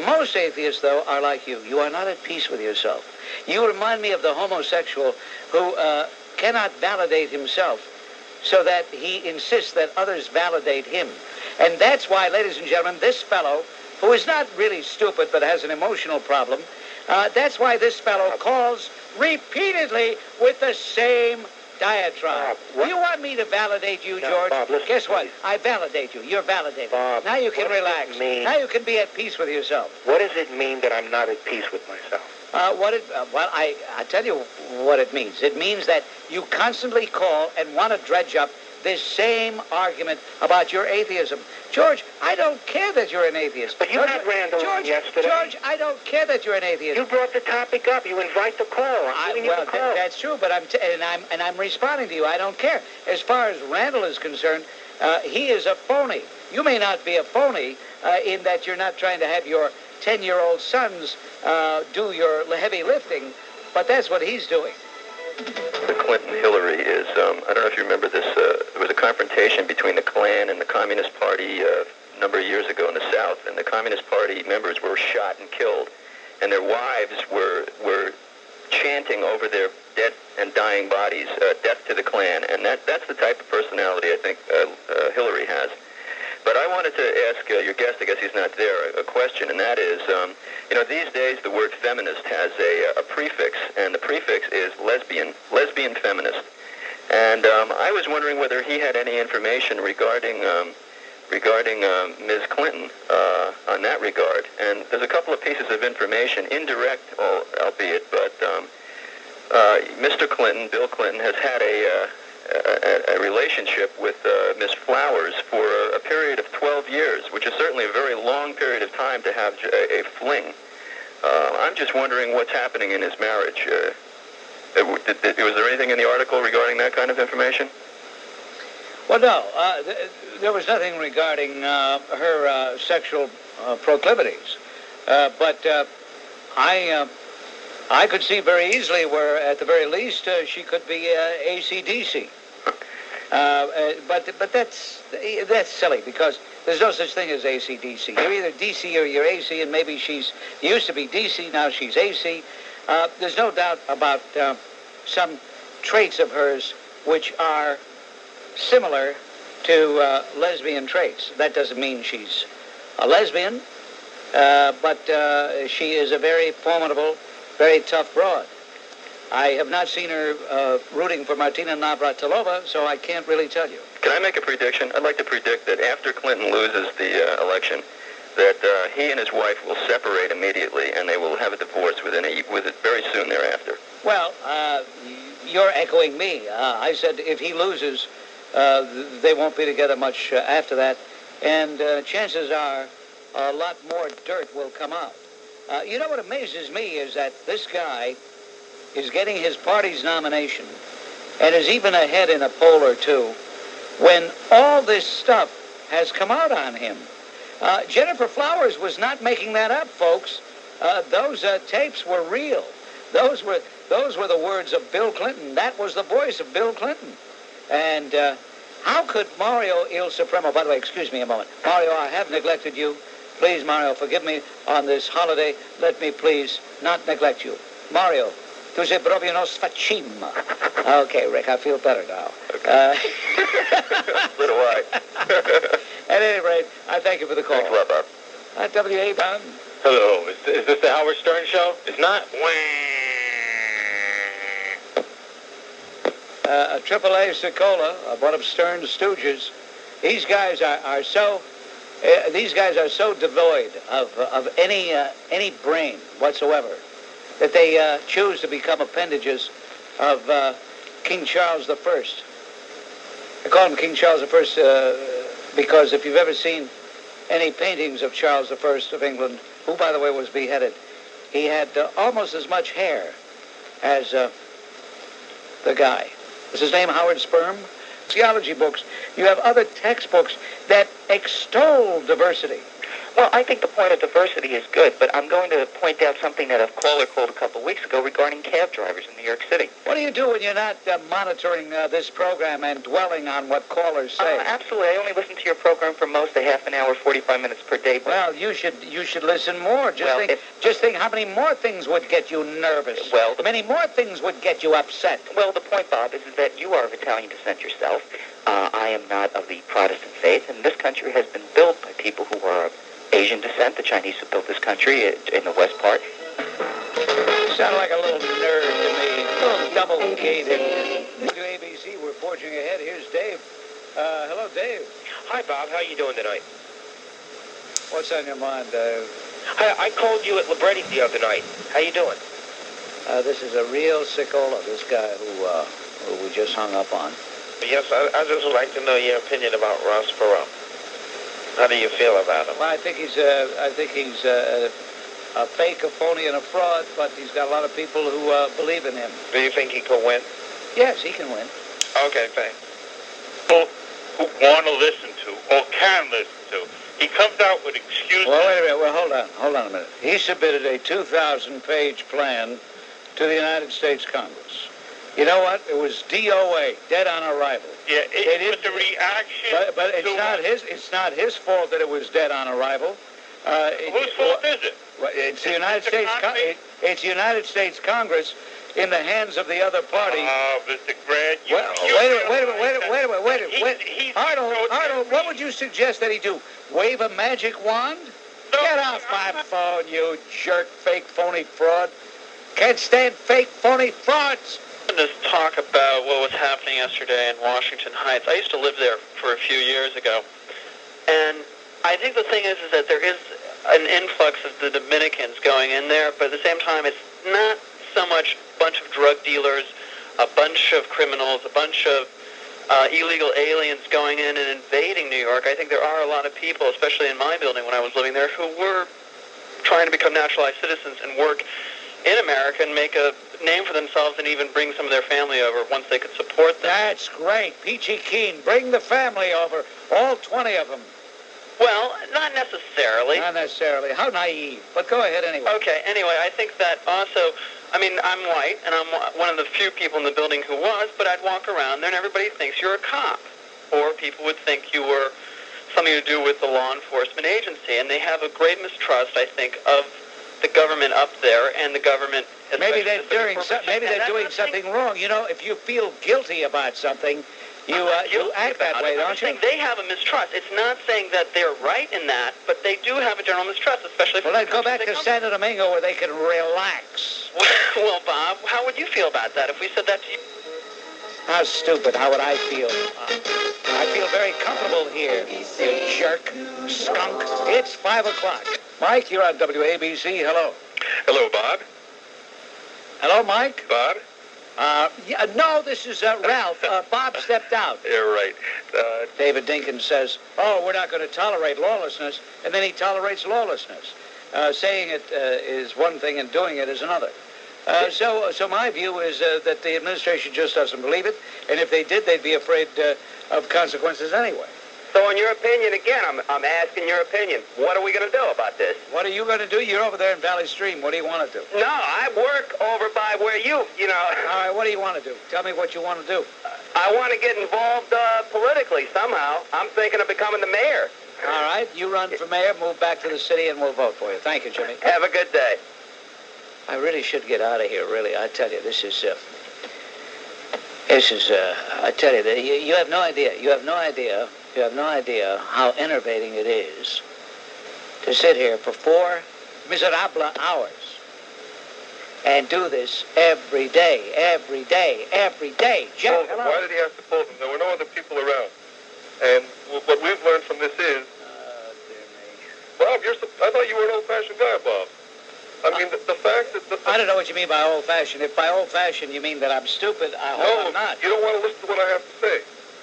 Most atheists, though, are like you. You are not at peace with yourself. You remind me of the homosexual who cannot validate himself, so that he insists that others validate him. And that's why, ladies and gentlemen, this fellow, who is not really stupid but has an emotional problem, that's why this fellow calls repeatedly with the same diatribe. You want me to validate you, George? Bob, listen, guess what? please. I validate you. You're validated. Bob, now you can what does relax. it mean? Now you can be at peace with yourself. What does it mean that I'm not at peace with myself? I tell you what it means. It means that you constantly call and want to dredge up this same argument about your atheism. George, I don't care that you're an atheist. But you had Randall on yesterday. George, I don't care that you're an atheist. You brought the topic up. You invite the call. I'm giving you the call. That's true, but I'm responding to you. I don't care. As far as Randall is concerned, he is a phony. You may not be a phony in that you're not trying to have your 10-year-old sons do your heavy lifting, but that's what he's doing. The Clinton-Hillary is, I don't know if you remember this, there was a confrontation between the Klan and the Communist Party a number of years ago in the South, and the Communist Party members were shot and killed, and their wives were chanting over their dead and dying bodies, death to the Klan, and that's the type of personality I think Hillary has. But I wanted to ask your guest, I guess he's not there, a question, and that is, these days the word feminist has a prefix, and the prefix is lesbian feminist. And I was wondering whether he had any information regarding Ms. Clinton on that regard. And there's a couple of pieces of information, indirect, albeit, but Mr. Clinton, Bill Clinton, has had a relationship with Miss Flowers for a period of 12 years, which is certainly a very long period of time to have a fling. I'm just wondering what's happening in his marriage. Was there anything in the article regarding that kind of information? Well, no. There was nothing regarding her sexual proclivities. But I could see very easily where, at the very least, she could be AC/DC. But that's silly, because there's no such thing as AC/DC. You're either DC or you're AC, and maybe she's used to be DC, now she's AC. There's no doubt about some traits of hers which are similar to lesbian traits. That doesn't mean she's a lesbian, but she is a very formidable, very tough broad. I have not seen her rooting for Martina Navratilova, so I can't really tell you. Can I make a prediction? I'd like to predict that after Clinton loses the election, that he and his wife will separate immediately, and they will have a divorce very soon thereafter. Well, you're echoing me. I said if he loses, they won't be together much after that, and chances are a lot more dirt will come out. You know what amazes me is that this guy is getting his party's nomination and is even ahead in a poll or two when all this stuff has come out on him. Jennifer Flowers was not making that up, folks. Those tapes were real. Those were the words of Bill Clinton. That was the voice of Bill Clinton. And how could Mario Il Supremo, by the way, excuse me a moment. Mario, I have neglected you. Please, Mario, forgive me on this holiday. Let me please not neglect you. Mario, tu sei proprio uno sfaccimma. Okay, Rick, I feel better now. Okay. So do I. At any rate, I thank you for the call. Thanks a lot, Bob. W.A. Brown. Hello. Is this the Howard Stern show? It's not. AAA Cicola, one of Stern's stooges. These guys are so devoid of any brain whatsoever that they choose to become appendages of King Charles I. I call him King Charles I because if you've ever seen any paintings of Charles I of England, who, by the way, was beheaded, he had almost as much hair as the guy. Is his name Howard Sperm? Theology books. You have other textbooks that extol diversity. Well, I think the point of diversity is good, but I'm going to point out something that a caller called a couple of weeks ago regarding cab drivers in New York City. What do you do when you're not monitoring this program and dwelling on what callers say? Absolutely. I only listen to your program for most of half an hour, 45 minutes per day. Well, you should listen more. Just think how many more things would get you nervous. Well, many more things would get you upset. Well, the point, Bob, is that you are of Italian descent yourself. I am not of the Protestant faith, and this country has been built by people who are of Asian descent. The Chinese who built this country in the west part. You sound like a little nerd to me. A little double-gaited. WABC, we're forging ahead. Here's Dave. Hello, Dave. Hi, Bob. How are you doing tonight? What's on your mind, Dave? I called you at Libretti's the other night. How you doing? This is a real Cicola, this guy who we just hung up on. Yes, I just would like to know your opinion about Ross Perot. How do you feel about him? Well, I think he's a fake, a phony, and a fraud, but he's got a lot of people who believe in him. Do you think he could win? Yes, he can win. Okay, thanks. People who want to listen to or can listen to. He comes out with excuses. Well, wait a minute. Well, hold on a minute. He submitted a 2,000-page plan to the United States Congress. You know what? It was DOA, dead on arrival. Yeah, it was a reaction. But it's not his fault that it was dead on arrival. Whose fault is it? Well, it's the United States. It's the United States Congress in the hands of the other party. Mr. Grant, wait a minute. Arnold, what would you suggest that he do? Wave a magic wand? Get off my phone, you jerk, fake, phony fraud. Can't stand fake, phony frauds. This talk about what was happening yesterday in Washington Heights. I used to live there for a few years ago, and I think the thing is that there is an influx of the Dominicans going in there, but at the same time, it's not so much bunch of drug dealers, a bunch of criminals, a bunch of illegal aliens going in and invading New York. I think there are a lot of people, especially in my building when I was living there, who were trying to become naturalized citizens and work in America and make a name for themselves and even bring some of their family over once they could support them. That's great. Peachy Keen, bring the family over, all 20 of them. Well, not necessarily. Not necessarily. How naive. But go ahead anyway. Okay, anyway, I think that also, I mean, I'm white, and I'm one of the few people in the building who was, but I'd walk around there and everybody thinks you're a cop. Or people would think you were something to do with the law enforcement agency, and they have a great mistrust, I think, of the government up there and the government. Maybe they're doing something wrong. You know, if you feel guilty about something, you act that way, don't you? They have a mistrust. It's not saying that they're right in that, but they do have a general mistrust, especially. Well, then go back to Santo Domingo where they can relax. Well, Bob, how would you feel about that if we said that to you? How stupid. How would I feel? I feel very comfortable here, you jerk, skunk. It's 5 o'clock. Mike, you're on WABC. Hello. Hello, Bob. Hello, Mike. Bob? No, this is Ralph. Bob stepped out. You're right. David Dinkins says, oh, we're not going to tolerate lawlessness, and then he tolerates lawlessness. Saying it is one thing and doing it is another. So my view is that the administration just doesn't believe it, and if they did, they'd be afraid of consequences anyway. So in your opinion, again, I'm asking your opinion. What are we going to do about this? What are you going to do? You're over there in Valley Stream. What do you want to do? No, I work over by where you know. All right, what do you want to do? Tell me what you want to do. I want to get involved politically somehow. I'm thinking of becoming the mayor. All right, you run for mayor, move back to the city, and we'll vote for you. Thank you, Jimmy. Have a good day. I really should get out of here, really. I tell you, this is, I tell you, you have no idea. You have no idea how enervating it is to sit here for 4 miserable hours and do this every day. Jeff, hello. Why did he have to pull them? There were no other people around. And what we've learned from this is... Bob, I thought you were an old-fashioned guy, Bob. I mean, the fact that... I don't know what you mean by old-fashioned. If by old-fashioned you mean that I'm stupid, I hope I'm not. You don't want to listen to what I have to say.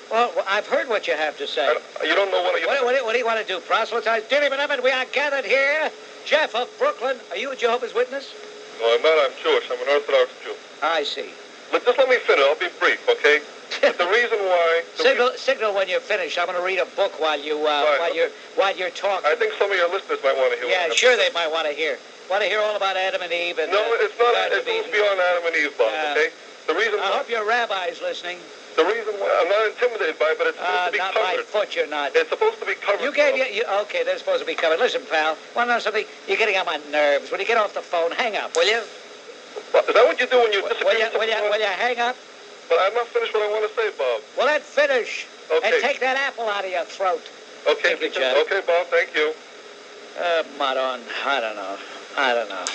Well, I've heard what you have to say. You don't know what... What do you want to do, proselytize? Dearly beloved, we are gathered here. Jeff of Brooklyn. Are you a Jehovah's Witness? No, I'm not. I'm Jewish. I'm an Orthodox Jew. I see. But just let me finish. I'll be brief, okay? But the reason why... Signal when you're finished. I'm going to read a book while you're talking. I think some of your listeners might want to hear. Yeah, sure they might want to hear. Want to hear all about Adam and Eve? And, no, it's not. It goes beyond Adam and Eve, Bob. Okay. The reason. I hope your rabbi's listening. The reason why I'm not intimidated by it, but it's supposed to be not covered. Not by foot, you're not. It's supposed to be covered. Okay, they're supposed to be covered. Listen, pal. Want to know something? You're getting on my nerves. When you get off the phone, hang up, will you? Is that what you do when you disagree? Will you hang up? But I'm not finished what I want to say, Bob. Well, then finish. Okay. And take that apple out of your throat. Okay, okay, Bob. Thank you. Madon, I don't know.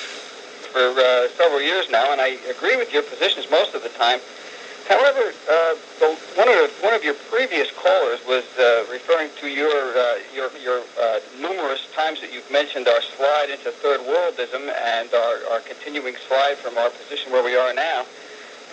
For several years now, and I agree with your positions most of the time. However, one of your previous callers was referring to your numerous times that you've mentioned our slide into third worldism and our continuing slide from our position where we are now.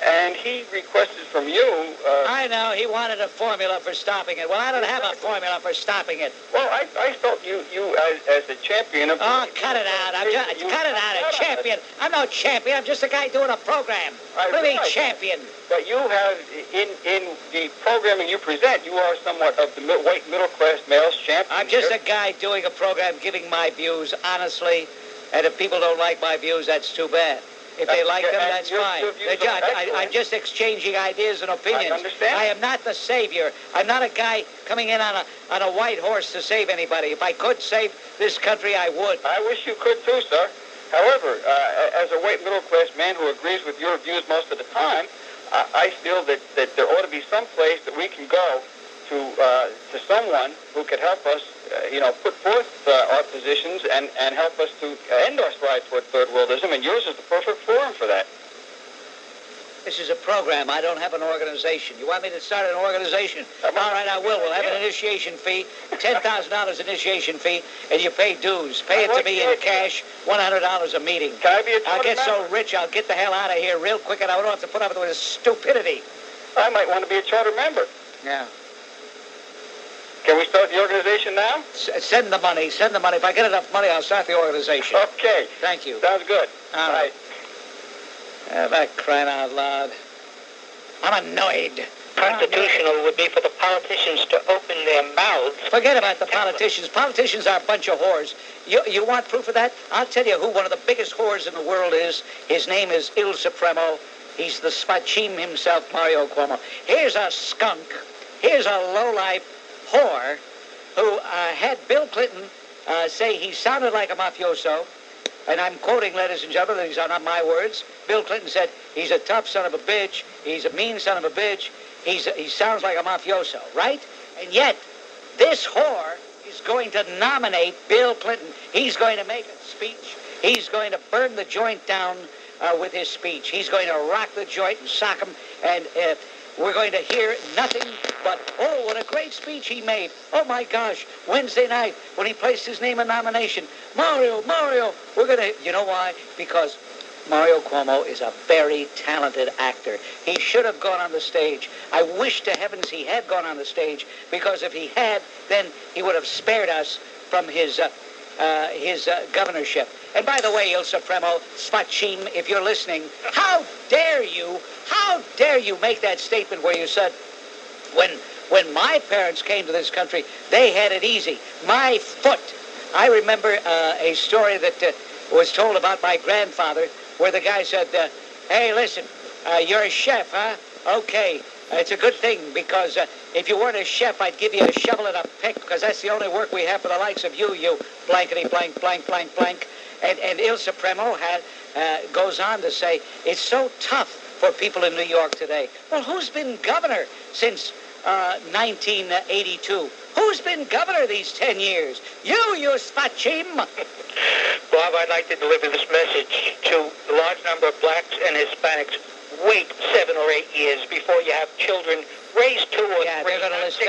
And he requested from you... I know. He wanted a formula for stopping it. Well, I don't have a formula for stopping it. Well, I felt you as a champion of... Oh, cut it out. Cut it out, a champion. I'm no champion. I'm just a guy doing a program. What do you mean, champion? But you have, in the programming you present, you are somewhat of the white middle-class male's champion. I'm just a guy doing a program, giving my views honestly. And if people don't like my views, that's too bad. If they like them, that's fine. I'm just exchanging ideas and opinions. I understand. I am not the savior. I'm not a guy coming in on a white horse to save anybody. If I could save this country, I would. I wish you could too, sir. However, as a white middle-class man who agrees with your views most of the time, I feel that there ought to be some place that we can go to someone who could help us, put forth our positions and help us to end our slide toward third worldism, and yours is the perfect forum for that. This is a program. I don't have an organization. You want me to start an organization? All right, I will. We'll have an initiation fee, $10,000 initiation fee, and you pay dues. Pay it to me in cash, $100 a meeting. Can I be a I'll get member? so rich, I'll get the hell out of here real quick, and I don't have to put up with this stupidity. I might want to be a charter member. Yeah. Can we start the organization now? Send the money. Send the money. If I get enough money, I'll start the organization. Okay. Thank you. Sounds good. All right. That crying out loud. I'm annoyed. Constitutional would be for the politicians to open their mouths. Forget about the politicians. Politicians are a bunch of whores. You want proof of that? I'll tell you who one of the biggest whores in the world is. His name is Il Supremo. He's the Spachim himself, Mario Cuomo. Here's a skunk. Here's a lowlife whore who had Bill Clinton say he sounded like a mafioso. And I'm quoting, ladies and gentlemen, these are not my words. Bill Clinton said, he's a tough son of a bitch. He's a mean son of a bitch. He sounds like a mafioso, right? And yet, this whore is going to nominate Bill Clinton. He's going to make a speech. He's going to burn the joint down with his speech. He's going to rock the joint and sock him. And we're going to hear nothing but, oh, what a great speech he made. Oh, my gosh, Wednesday night when he placed his name in nomination. Mario, we're going to, you know why? Because Mario Cuomo is a very talented actor. He should have gone on the stage. I wish to heavens he had gone on the stage, because if he had, then he would have spared us from his governorship. And by the way, Il Supremo, Spachim, if you're listening, how dare you make that statement where you said, when my parents came to this country, they had it easy. My foot. I remember a story that was told about my grandfather, where the guy said, hey, listen, you're a chef, huh? Okay, it's a good thing, because if you weren't a chef, I'd give you a shovel and a pick, because that's the only work we have for the likes of you, you blankety blank, blank, blank, blank. And Il Supremo goes on to say, it's so tough for people in New York today. Well, who's been governor since 1982? Who's been governor these 10 years? You Spachim. Bob, I'd like to deliver this message to the large number of blacks and Hispanics. Wait 7 or 8 years before you have children. Raise 2 or 3. Yeah, they're going to listen.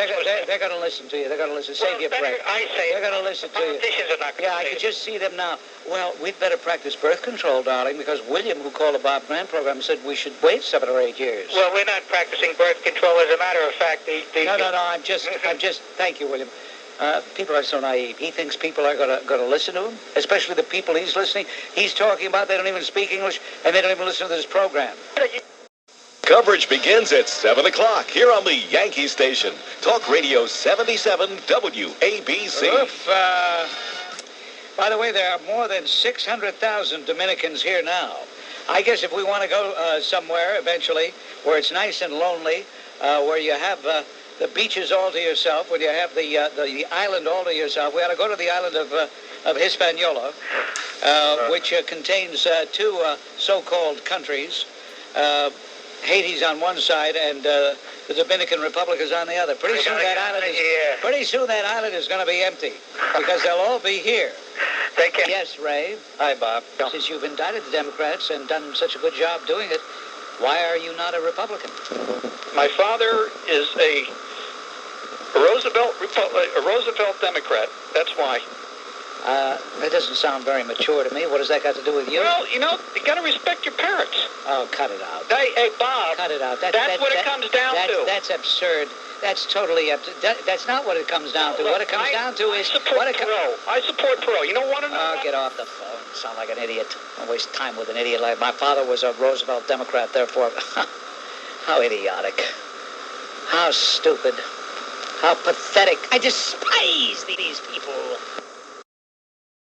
They're going to listen to you. They're going to listen. Save your breath. I say they're going to listen to you. Politicians are not going to. Yeah, I can just see them now. Well, we'd better practice birth control, darling, because William, who called the Bob Graham program, said we should wait 7 or 8 years. Well, we're not practicing birth control. As a matter of fact, No. I'm just. Thank you, William. People are so naive. He thinks people are going to listen to him, especially the people he's listening. He's talking about. They don't even speak English, and they don't even listen to this program. Coverage begins at 7 o'clock here on the Yankee Station. Talk Radio 77 WABC. By the way, there are more than 600,000 Dominicans here now. I guess if we want to go somewhere eventually where it's nice and lonely, where you have the beaches all to yourself, where you have the island all to yourself, we ought to go to the island of Hispaniola, which contains 2 so-called countries. Haiti's on one side and the Dominican Republic is on the other. Pretty soon that island is going to be empty because they'll all be here. Yes, Ray. Hi, Bob. Since you've indicted the Democrats and done such a good job doing it, why are you not a Republican? My father is a Roosevelt Democrat. That's why. That doesn't sound very mature to me. What has that got to do with you? Well, you got to respect your parents. Oh, cut it out. Hey, Bob. Cut it out. That's what it comes down to. That's absurd. That's totally that's not what it comes down to. What it comes down to is... I support Perot. You don't want to know... Oh, get off the phone. You sound like an idiot. Don't waste time with an idiot like... My father was a Roosevelt Democrat, therefore... How idiotic. How stupid. How pathetic. I despise these people.